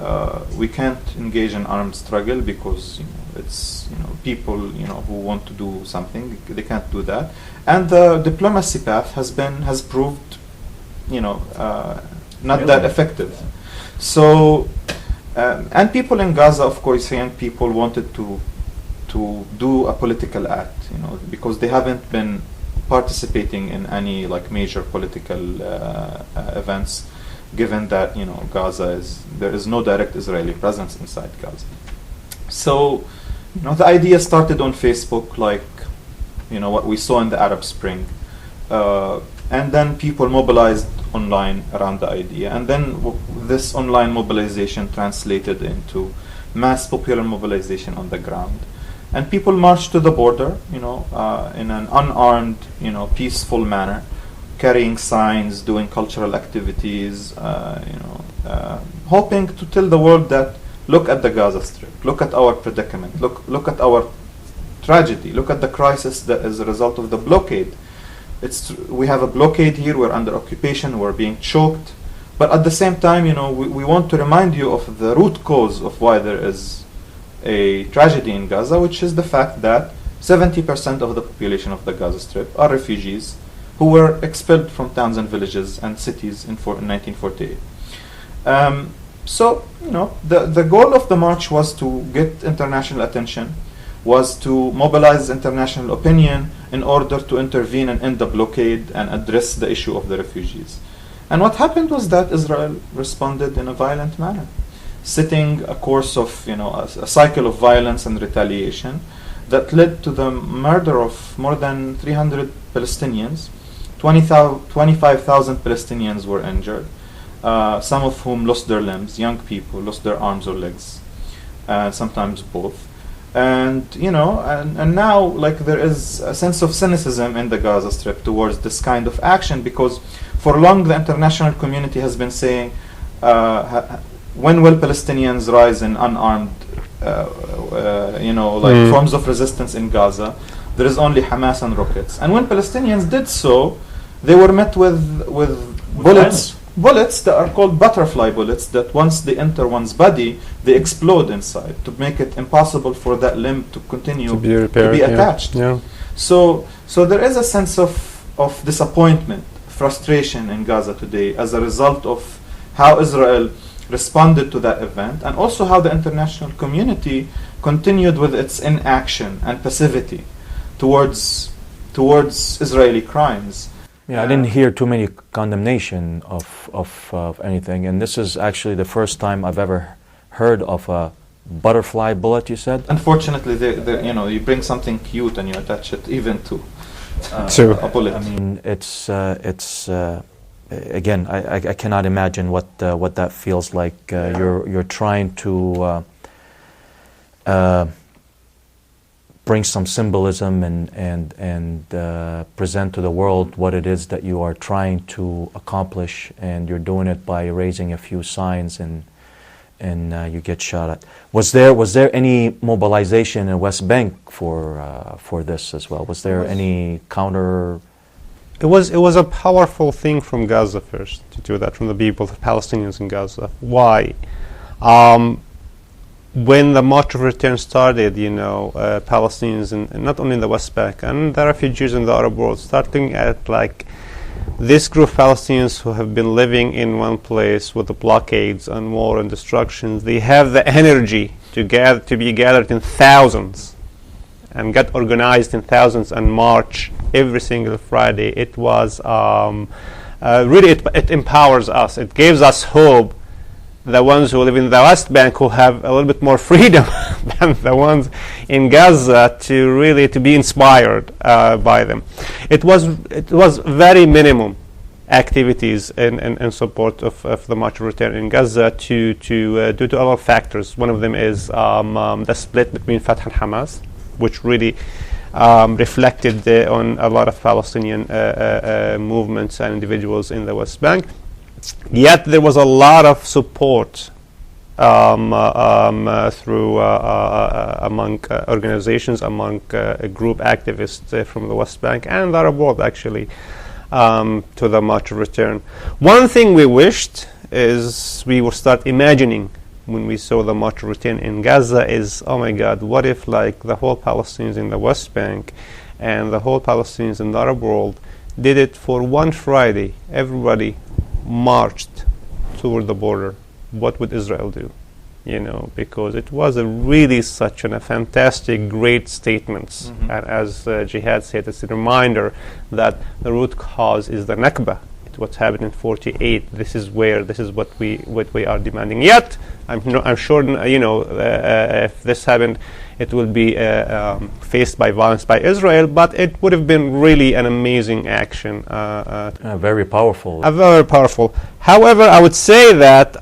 can't engage in armed struggle because it's people who want to do something, they can't do that, and the diplomacy path has proved not that effective. So and people in Gaza, of course, young people wanted to do a political act, because they haven't been participating in any major political events, given that Gaza there is no direct Israeli presence inside Gaza. So the idea started on Facebook, what we saw in the Arab Spring, and then people mobilized online around the idea, and then this online mobilization translated into mass popular mobilization on the ground. And people marched to the border, in an unarmed, peaceful manner, carrying signs, doing cultural activities, hoping to tell the world that, look at the Gaza Strip, look at our predicament, look at our tragedy, look at the crisis that is a result of the blockade. We have a blockade here, we're under occupation, we're being choked, but at the same time, we want to remind you of the root cause of why there is a tragedy in Gaza, which is the fact that 70% of the population of the Gaza Strip are refugees who were expelled from towns and villages and cities in 1948. So, the goal of the march was to get international attention, was to mobilize international opinion in order to intervene and end the blockade and address the issue of the refugees. And what happened was that Israel responded in a violent manner, setting a course of, a cycle of violence and retaliation that led to the murder of more than 300 Palestinians. 25,000 Palestinians were injured, some of whom lost their limbs, young people lost their arms or legs, sometimes both. And and now there is a sense of cynicism in the Gaza Strip towards this kind of action, because for long the international community has been saying, when will Palestinians rise in unarmed forms of resistance in Gaza? There is only Hamas and rockets. And when Palestinians did so, they were met with bullets that are called butterfly bullets, that once they enter one's body, they explode inside to make it impossible for that limb to continue to be attached. Yeah. So there is a sense of disappointment, frustration in Gaza today as a result of how Israel responded to that event, and also how the international community continued with its inaction and passivity towards Israeli crimes. Yeah, I didn't hear too many condemnation of anything, and this is actually the first time I've ever heard of a butterfly bullet. You said. Unfortunately, you bring something cute and you attach it even to a bullet. I mean, it's again, I cannot imagine what that feels like. You're trying to bring some symbolism and present to the world what it is that you are trying to accomplish, and you're doing it by raising a few signs, and you get shot at. Was there any mobilization in West Bank for this as well? Was there any counter? It was a powerful thing from Gaza first to do that, from the people, the Palestinians in Gaza. Why? When the March of Return started, Palestinians, and not only in the West Bank, and the refugees in the Arab world, starting at this group of Palestinians who have been living in one place with the blockades and war and destruction, they have the energy to be gathered in thousands and get organized in thousands and march every single Friday. It was really, it empowers us. It gives us hope the ones who live in the West Bank who have a little bit more freedom than the ones in Gaza to be inspired by them. It was very minimum activities in support of the march of return in Gaza due to a lot of factors. One of them is the split between Fatah and Hamas, which really reflected on a lot of Palestinian movements and individuals in the West Bank. Yet there was a lot of support through among organizations, among group activists from the West Bank and the Arab world, actually, to the march of return. One thing we wished is we would start imagining when we saw the march of return in Gaza is, oh my God, what if like the whole Palestinians in the West Bank and the whole Palestinians in the Arab world did it for one Friday, everybody marched toward the border? What would Israel do? You know, because it was a really such a fantastic, great statements. And as Jihad said, it's a reminder that the root cause is the Nakba. It's what happened in 48. This is what we are demanding. Yet, I'm sure, you know, if this happened, it will be faced by violence by Israel, but it would have been really an amazing action. Very powerful. Very powerful. However, I would say that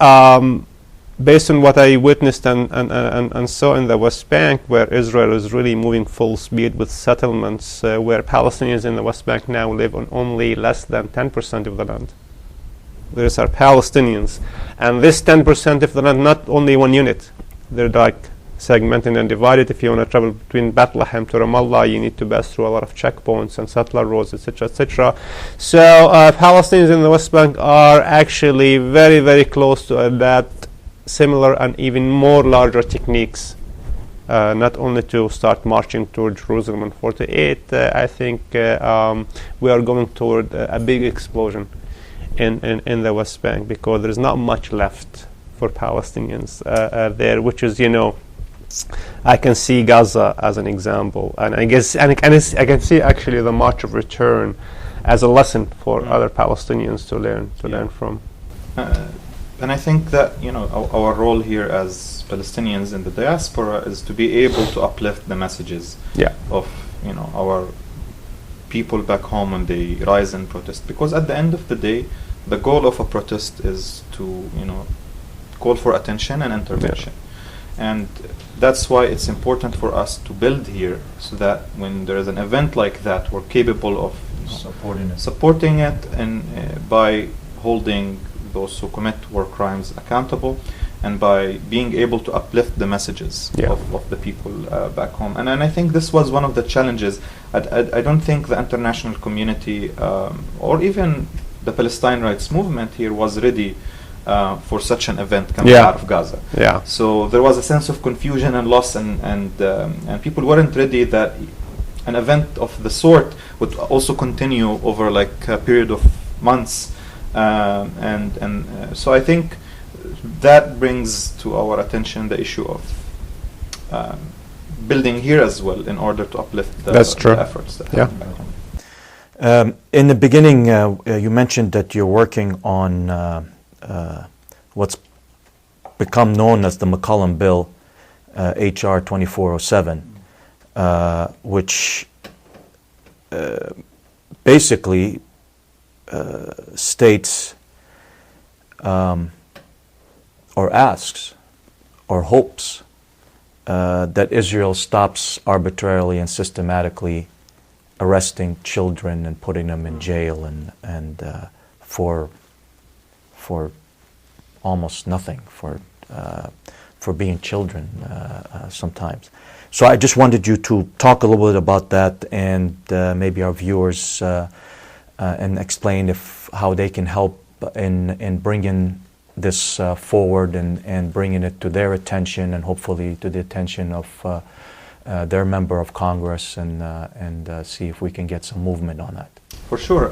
based on what I witnessed and saw in the West Bank, where Israel is really moving full speed with settlements, where Palestinians in the West Bank now live on only less than 10% of the land. These are Palestinians. And this 10% of the land, not only one unit. They're like segmented and divided. If you want to travel between Bethlehem to Ramallah, you need to pass through a lot of checkpoints and settler roads, etc., etc. So Palestinians in the West Bank are actually very, very close to that similar and even more larger techniques. Not only to start marching toward Jerusalem in 48, I think we are going toward a big explosion in the West Bank, because there is not much left for Palestinians there, which is, you know, I can see Gaza as an example, and I guess I can see actually the march of return as a lesson for other Palestinians to learn from. And I think that, you know, our role here as Palestinians in the diaspora is to be able to uplift the messages of, you know, our people back home when they rise and protest, because at the end of the day, the goal of a protest is to, you know, call for attention and intervention. And that's why it's important for us to build here, so that when there is an event like that, we're capable of, you know, supporting it and by holding those who commit war crimes accountable, and by being able to uplift the messages of the people back home. And I think this was one of the challenges. I don't think the international community or even the Palestine rights movement here was ready for such an event coming out of Gaza. So there was a sense of confusion and loss, and people weren't ready that an event of the sort would also continue over like a period of months. So I think that brings to our attention the issue of building here as well, in order to uplift the efforts that happen back home. In the beginning, you mentioned that you're working on what's become known as the McCollum Bill, HR 2407, which basically states or asks or hopes that Israel stops arbitrarily and systematically arresting children and putting them in jail and for almost nothing, for being children sometimes. So I just wanted you to talk a little bit about that, and maybe our viewers and explain how they can help in bringing this forward and bringing it to their attention, and hopefully to the attention of their member of Congress, and see if we can get some movement on that. For sure,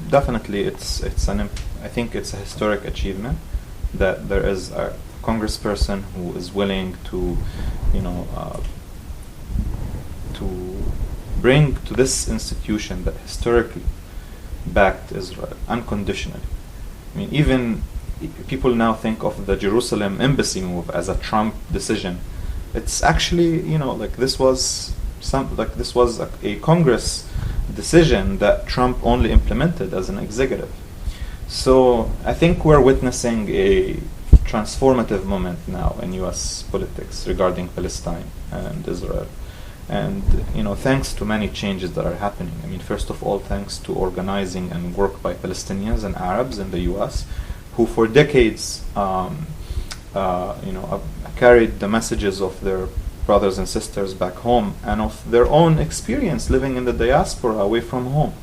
definitely, I think it's a historic achievement that there is a congressperson who is willing to, you know, to bring to this institution that historically backed Israel unconditionally. I mean, even people now think of the Jerusalem embassy move as a Trump decision. It's actually, this was a Congress decision that Trump only implemented as an executive. So I think we're witnessing a transformative moment now in U.S. politics regarding Palestine and Israel. And thanks to many changes that are happening. I mean, first of all, thanks to organizing and work by Palestinians and Arabs in the U.S., who for decades, carried the messages of their brothers and sisters back home and of their own experience living in the diaspora away from home.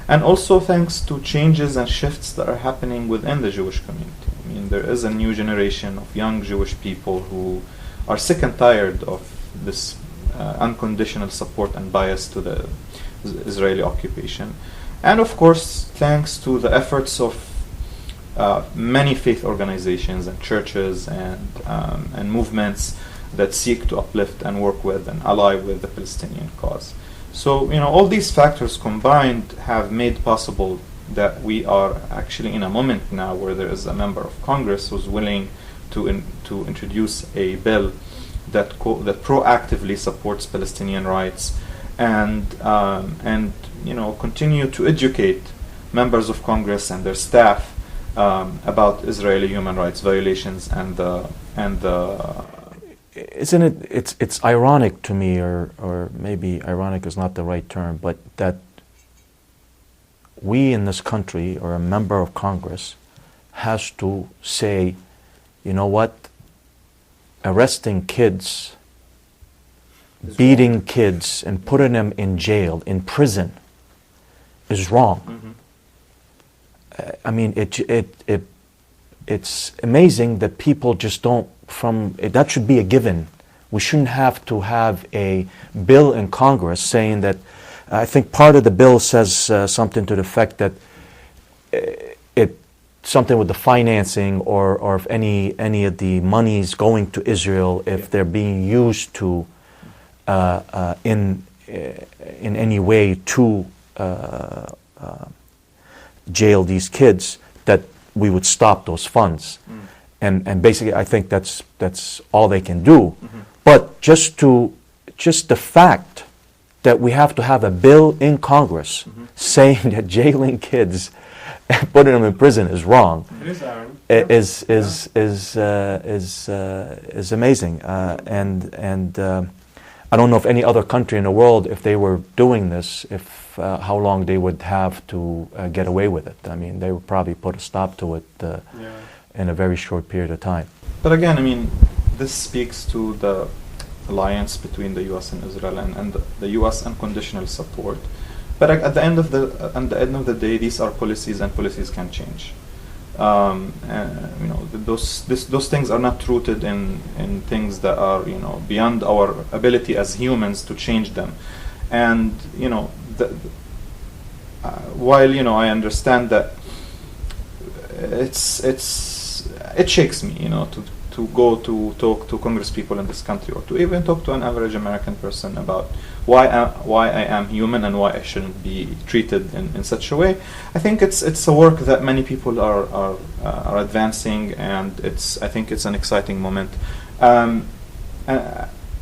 And also thanks to changes and shifts that are happening within the Jewish community. I mean, there is a new generation of young Jewish people who are sick and tired of this unconditional support and bias to the Israeli occupation. And of course, thanks to the efforts of many faith organizations and churches and movements that seek to uplift and work with and ally with the Palestinian cause. So, all these factors combined have made possible that we are actually in a moment now where there is a member of Congress who's willing to introduce a bill that proactively supports Palestinian rights and continue to educate members of Congress and their staff about Israeli human rights violations and the Isn't it? It's ironic to me, or maybe ironic is not the right term, but that we in this country, or a member of Congress, has to say, you know what, arresting kids, beating kids, and putting them in jail, in prison, is wrong. I mean, it's amazing that people just don't. That should be a given. We shouldn't have to have a bill in Congress saying that. I think part of the bill says something to the effect that something with the financing or if any of the monies going to Israel, if they're being used to in any way to jail these kids, that we would stop those funds. And basically, I think that's all they can do. But just the fact that we have to have a bill in Congress saying that jailing kids and putting them in prison is wrong is amazing. And I don't know if any other country in the world, if they were doing this, how long they would have to get away with it. I mean, they would probably put a stop to it in a very short period of time. But again, I mean, this speaks to the alliance between the U.S. and Israel and the U.S. unconditional support. But at the end of the day, these are policies, and policies can change. Those things are not rooted in things that are beyond our ability as humans to change them. And while I understand that it shakes me to go to talk to Congress people in this country, or to even talk to an average American person about why I am human and why I shouldn't be treated in such a way. I think it's a work that many people are advancing, and I think it's an exciting moment. And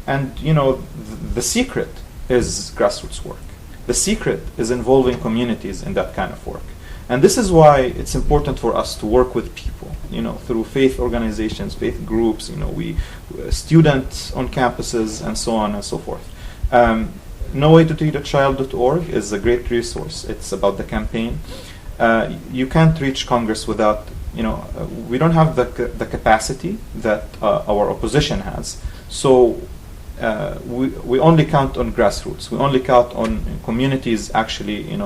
the secret is grassroots work. The secret is involving communities in that kind of work. And this is why it's important for us to work with people, through faith organizations, faith groups, students on campuses, and so on and so forth. NoWayToTreatAChild.org is a great resource. It's about the campaign. You can't reach Congress without, we don't have the capacity that our opposition has. So we only count on grassroots. We only count on communities actually,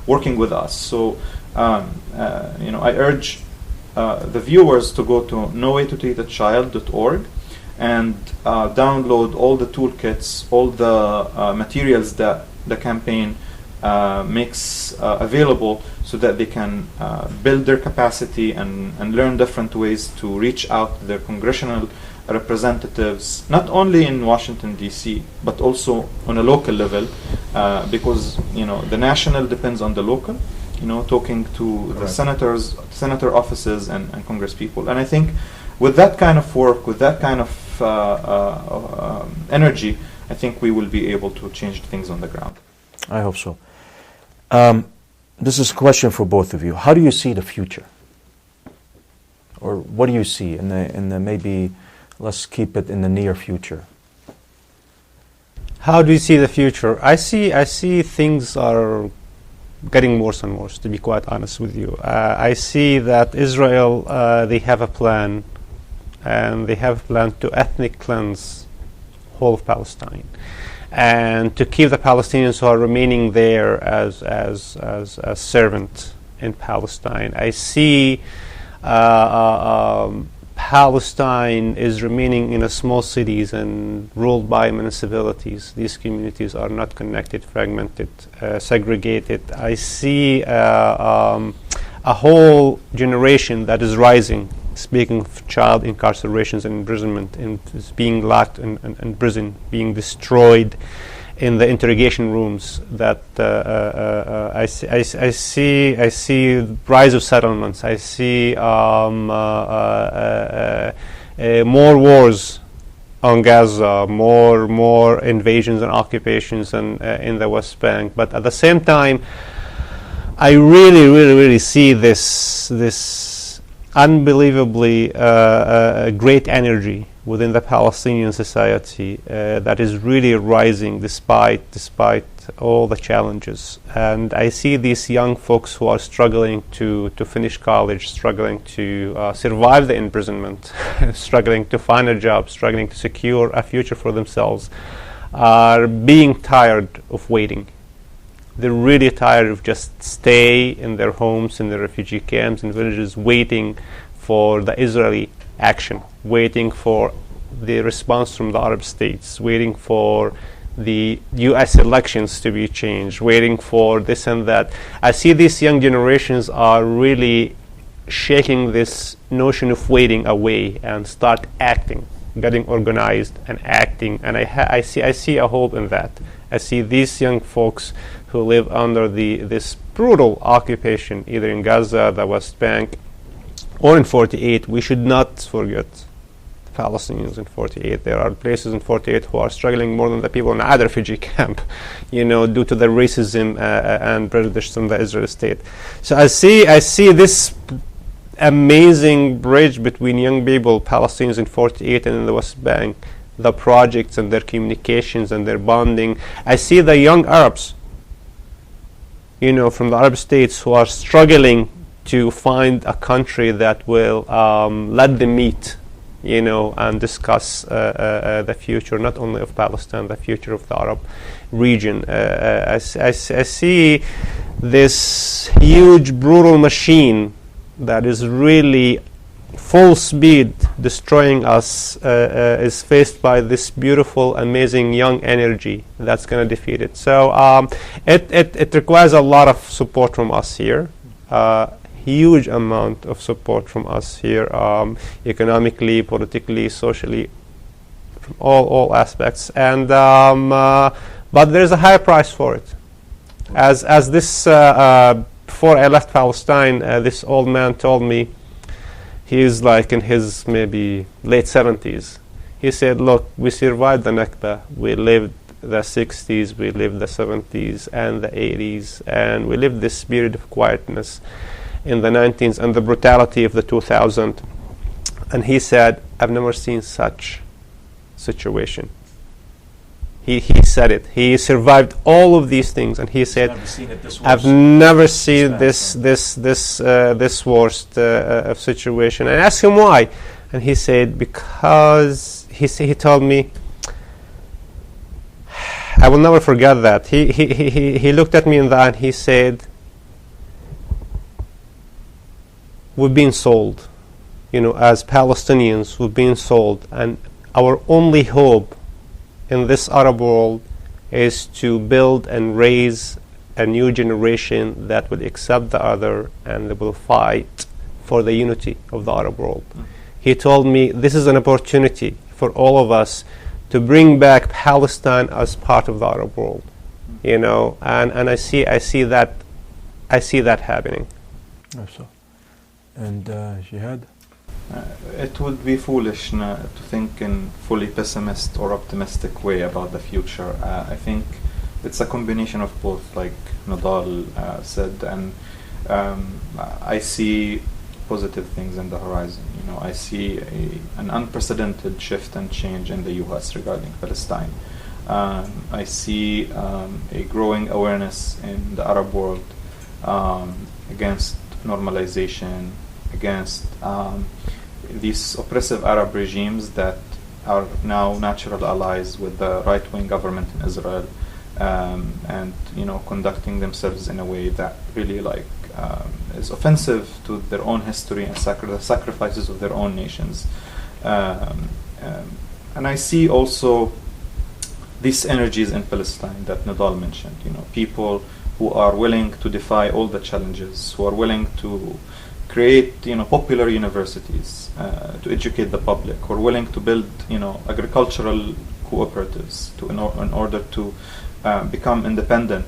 working with us. So I urge the viewers to go to NoWayToTreatAChild.org and download all the toolkits, all the materials that the campaign makes available, so that they can build their capacity and learn different ways to reach out to their congressional representatives, not only in Washington, D.C., but also on a local level, because the national depends on the local. talking to the Right. senator offices and Congress people. And I think with that kind of work, with that kind of energy, I think we will be able to change things on the ground. I hope so. This is a question for both of you. How do you see the future? Or what do you see in the maybe, let's keep it in the near future? How do you see the future? I see things are getting worse and worse, to be quite honest with you. I see that Israel, they have a plan, and they have a plan to ethnic cleanse whole of Palestine, and to keep the Palestinians who are remaining there as servant in Palestine. I see Palestine is remaining in a small cities and ruled by municipalities. These communities are not connected, fragmented, segregated. I see a whole generation that is rising. Speaking of child incarcerations and imprisonment, is being locked in prison, being destroyed in the interrogation rooms. That I see rise of settlements. I see more wars on Gaza, more invasions and occupations in the West Bank. But at the same time, I really see this unbelievably great energy within the Palestinian society that is really rising despite all the challenges. And I see these young folks who are struggling to finish college, struggling to survive the imprisonment, struggling to find a job, struggling to secure a future for themselves, are being tired of waiting. They're really tired of just stay in their homes, in the refugee camps and villages, waiting for the Israeli action, waiting for the response from the Arab states, waiting for the U.S. elections to be changed, waiting for this and that. I see these young generations are really shaking this notion of waiting away and start acting, getting organized and acting. And I see a hope in that. I see these young folks who live under this brutal occupation, either in Gaza, the West Bank, or in 48. We should not forget the Palestinians in 48. There are places in 48 who are struggling more than the people in either refugee camp, due to the racism and prejudice from the Israeli state. So I see this amazing bridge between young people, Palestinians in 48 and in the West Bank, the projects and their communications and their bonding. I see the young Arabs, from the Arab states, who are struggling to find a country that will let them meet, and discuss the future, not only of Palestine, the future of the Arab region. I see this huge, brutal machine that is really full speed destroying us, is faced by this beautiful, amazing young energy that's going to defeat it. So it requires a lot of support from us here, huge amount of support from us here, economically, politically, socially, from all aspects. And but there's a high price for it. As this before I left Palestine, this old man told me. He's like in his maybe late 70s. He said, look, we survived the Nakba. We lived the 60s, we lived the 70s and the 80s, and we lived this period of quietness in the 90s and the brutality of the 2000s. And he said, I've never seen such situation. He said it. He survived all of these things, and he said, "I've never seen this worst of situation." And I asked him why, and he said, "Because he told me." I will never forget that. He looked at me in the eye and he said, "We've been sold, as Palestinians, we've been sold, and our only hope in this Arab world is to build and raise a new generation that will accept the other and that will fight for the unity of the Arab world." He told me this is an opportunity for all of us to bring back Palestine as part of the Arab world, and I see that I see that happening. So, and Jihad? It would be foolish to think in fully pessimist or optimistic way about the future. I think it's a combination of both, like Nidal said, and I see positive things in the horizon. You know, I see an unprecedented shift and change in the U.S. regarding Palestine. I see a growing awareness in the Arab world against normalization, against these oppressive Arab regimes that are now natural allies with the right-wing government in Israel, and conducting themselves in a way that really is offensive to their own history and the sacrifices of their own nations. And I see also these energies in Palestine that Nidal mentioned. People who are willing to defy all the challenges, who are willing to create popular universities to educate the who are willing to build agricultural cooperatives in order to become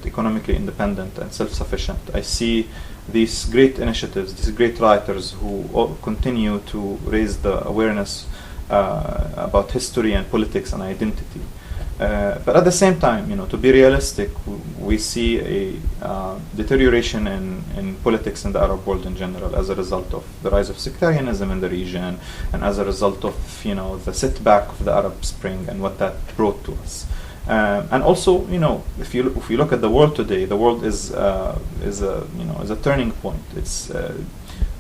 economically independent and self-sufficient. I see these great initiatives, these great writers who all continue to raise the awareness about history and politics and identity. But at the same time, to be realistic, we see a deterioration in politics in the Arab world in general as a result of the rise of sectarianism in the region, and as a result of the setback of the Arab Spring and what that brought to us. And also, if you look at the world today, the world is a turning point.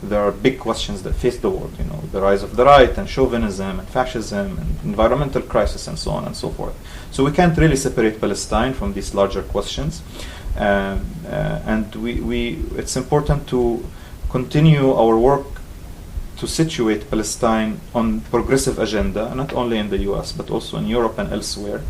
There are big questions that face the world. The rise of the right and chauvinism and fascism and environmental crisis and so on and so forth. So we can't really separate Palestine from these larger questions, and it's important to continue our work to situate Palestine on progressive agenda, not only in the U.S. but also in Europe and elsewhere.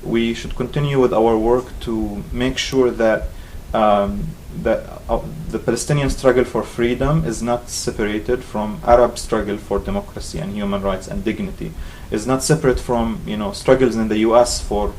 We should continue with our work to make sure that the Palestinian struggle for freedom is not separated from Arab struggle for democracy and human rights and dignity, is not separate from struggles in the U.S. for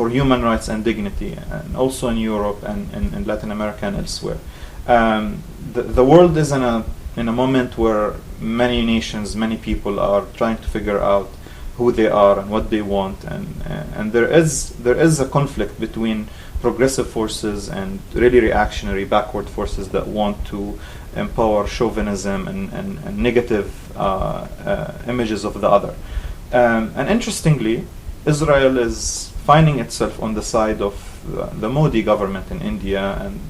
human rights and dignity, and also in Europe and in Latin America and elsewhere. The world is in a moment where many nations, many people are trying to figure out who they are and what they want, and there is a conflict between progressive forces and really reactionary backward forces that want to empower chauvinism and negative images of the other. And interestingly, Israel is finding itself on the side of the Modi government in India and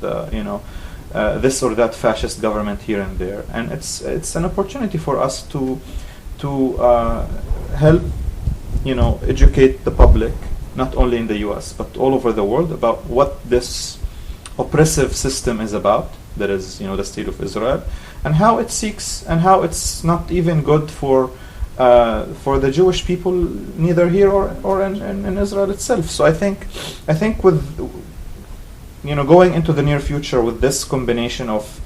this or that fascist government here and there, and it's an opportunity for us to help educate the public, not only in the US but all over the world, about what this oppressive system is about, that is the state of Israel, and how it seeks, and how it's not even good for the Jewish people, neither here or in Israel itself. So I think with going into the near future with this combination of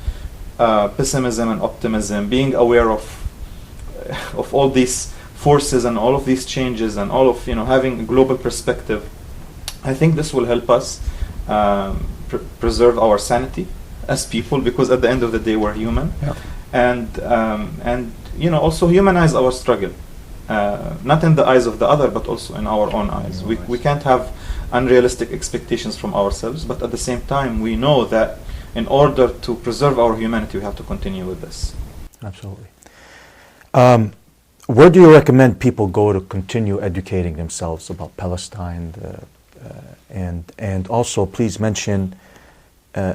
pessimism and optimism, being aware of all these forces and all of these changes and all of having a global perspective, I think this will help us preserve our sanity as people, because at the end of the day we're human. Yeah. And also humanize our struggle, not in the eyes of the other but also in our own eyes. We can't have unrealistic expectations from ourselves, but at the same time we know that in order to preserve our humanity we have to continue with this. Absolutely. Where do you recommend people go to continue educating themselves about Palestine? And also, please mention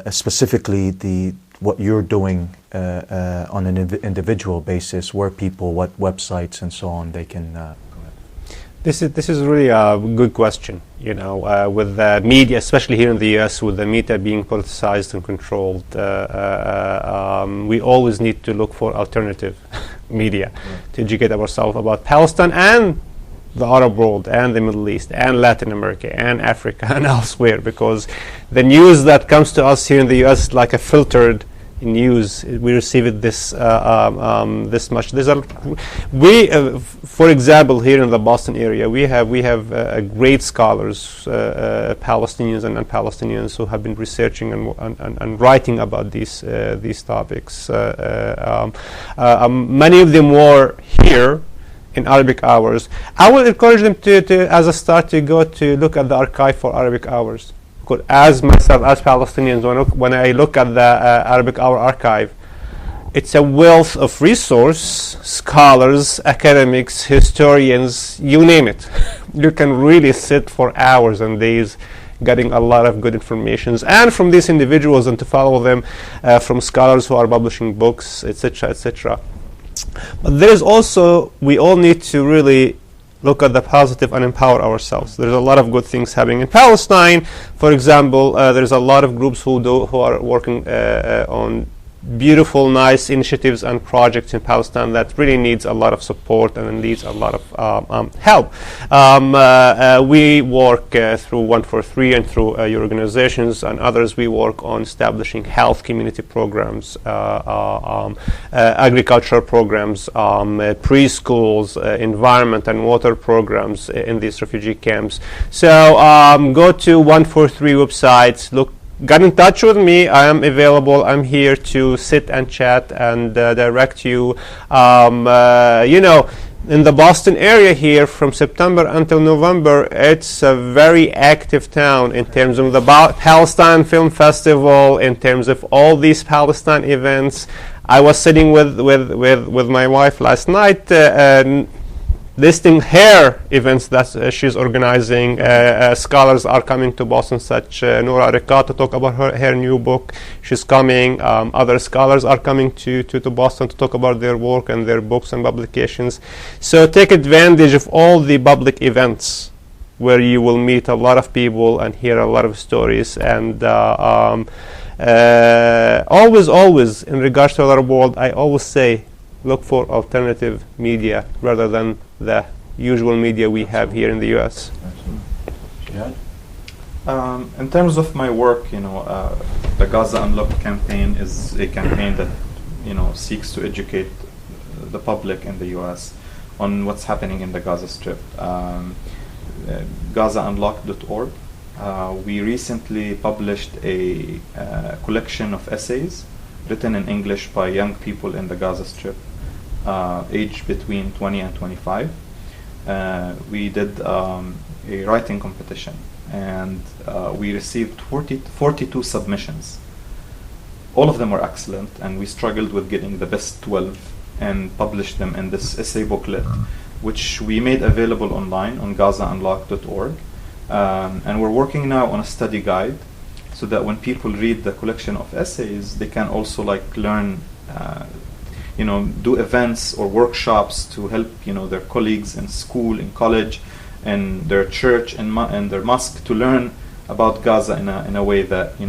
specifically what you're doing on an individual basis, where people, what websites and so on they can. Go ahead. This is really a good question. With the media, especially here in the U.S., with the media being politicized and controlled, we always need to look for alternative media to educate ourselves about Palestine and the Arab world and the Middle East and Latin America and Africa and elsewhere, because the news that comes to us here in the U.S. is like a filtered, news. We receive it this much. For example, here in the Boston area, we have great scholars, Palestinians and non-Palestinians, who have been researching and writing about these topics. Many of them were here in Arabic hours. I will encourage them to as a start, to go to look at the archive for Arabic hours. Because as myself, as Palestinians, when I look at the Arabic hour archive, it's a wealth of resource, scholars, academics, historians, you name it. You can really sit for hours and days getting a lot of good information, and from these individuals, and to follow them from scholars who are publishing books, etc., etc. But there is also, we all need to really look at the positive and empower ourselves. There's a lot of good things happening in Palestine. For example, there's a lot of groups who are working on beautiful, nice initiatives and projects in Palestine that really needs a lot of support and needs a lot of help. We work through 143 and through your organizations and others. We work on establishing health community programs, agricultural programs, preschools, environment and water programs in these refugee camps. So go to 143 websites, get in touch with me. I am available. I'm here to sit and chat and direct you. In the Boston area here, from September until November, it's a very active town in terms of the Palestine Film Festival, in terms of all these Palestine events. I was sitting with my wife last night, listing her events that she's organizing. Scholars are coming to Boston, such Noura Riqat, to talk about her new book. She's coming. Other scholars are coming to Boston to talk about their work and their books and publications. So take advantage of all the public events where you will meet a lot of people and hear a lot of stories. And always, in regards to our world, I always say, look for alternative media rather than the usual media we have here in the U.S. In terms of my work, the Gaza Unlocked campaign is a campaign that seeks to educate the public in the U.S. on what's happening in the Gaza Strip. GazaUnlocked.org. We recently published a collection of essays written in English by young people in the Gaza Strip, aged between 20 and 25. We did a writing competition, and we received 42 submissions. All of them were excellent, and we struggled with getting the best 12 and published them in this essay booklet, which we made available online on GazaUnlocked.org. And we're working now on a study guide, so that when people read the collection of essays, they can also learn, do events or workshops to help their colleagues in school, in college, in their church, and their mosque, to learn about Gaza in a way that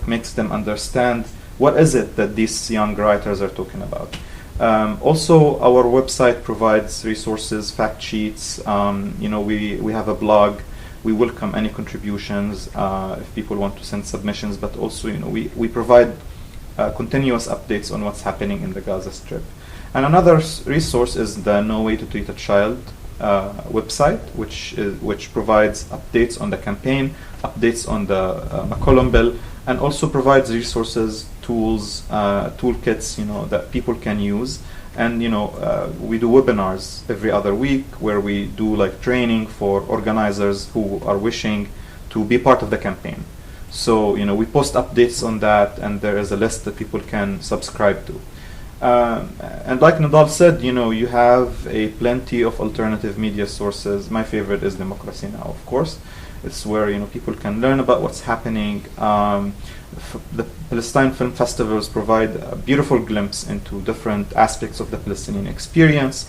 makes them understand what is it that these young writers are talking about. Also, our website provides resources, fact sheets. We have a blog. We welcome any contributions if people want to send submissions, but also we provide continuous updates on what's happening in the Gaza Strip. And another resource is the No Way to Treat a Child website, which provides updates on the campaign, updates on the McCollum bill, and also provides resources, tools, toolkits that people can use. And we do webinars every other week where we do training for organizers who are wishing to be part of the campaign. So we post updates on that, and there is a list that people can subscribe to. And like Nidal said, you have plenty of alternative media sources. My favorite is Democracy Now!, of course. It's where people can learn about what's happening. The Palestine Film Festivals provide a beautiful glimpse into different aspects of the Palestinian experience.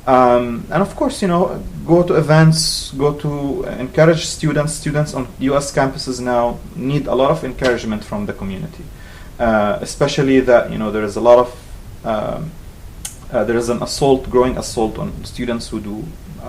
And of course, go to events, go to encourage students. Students on U.S. campuses now need a lot of encouragement from the community, especially that there is a lot of there is an growing assault on students who do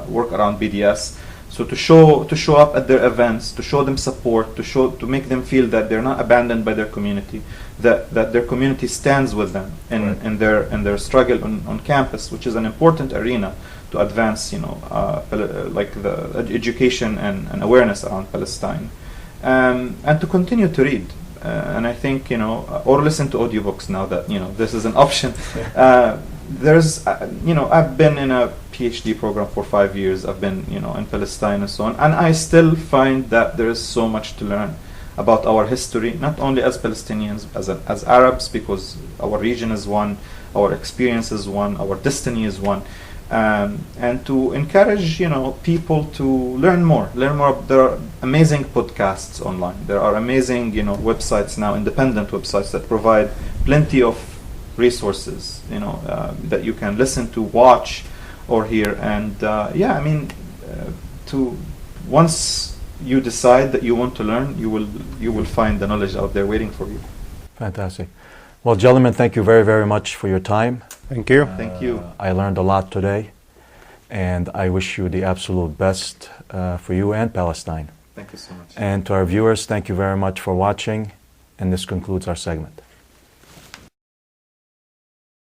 work around BDS. So to show up at their events, to show them support, to make them feel that they're not abandoned by their community, that their community stands with them in their struggle on campus, which is an important arena to advance, like the education and awareness around Palestine, and to continue to read. And I think, or listen to audiobooks now that, this is an option. I've been in a PhD program for 5 years. I've been, in Palestine and so on. And I still find that there is so much to learn about our history, not only as Palestinians, as Arabs, because our region is one, our experience is one, our destiny is one. And to encourage, people to learn more. There are amazing podcasts online. There are amazing, websites now, independent websites that provide plenty of resources, that you can listen to, watch, or hear. And once you decide that you want to learn, you will find the knowledge out there waiting for you. Fantastic. Well, gentlemen, thank you very, very much for your time. Thank you. Thank you. I learned a lot today, and I wish you the absolute best for you and Palestine. Thank you so much. And to our viewers, thank you very much for watching, and this concludes our segment.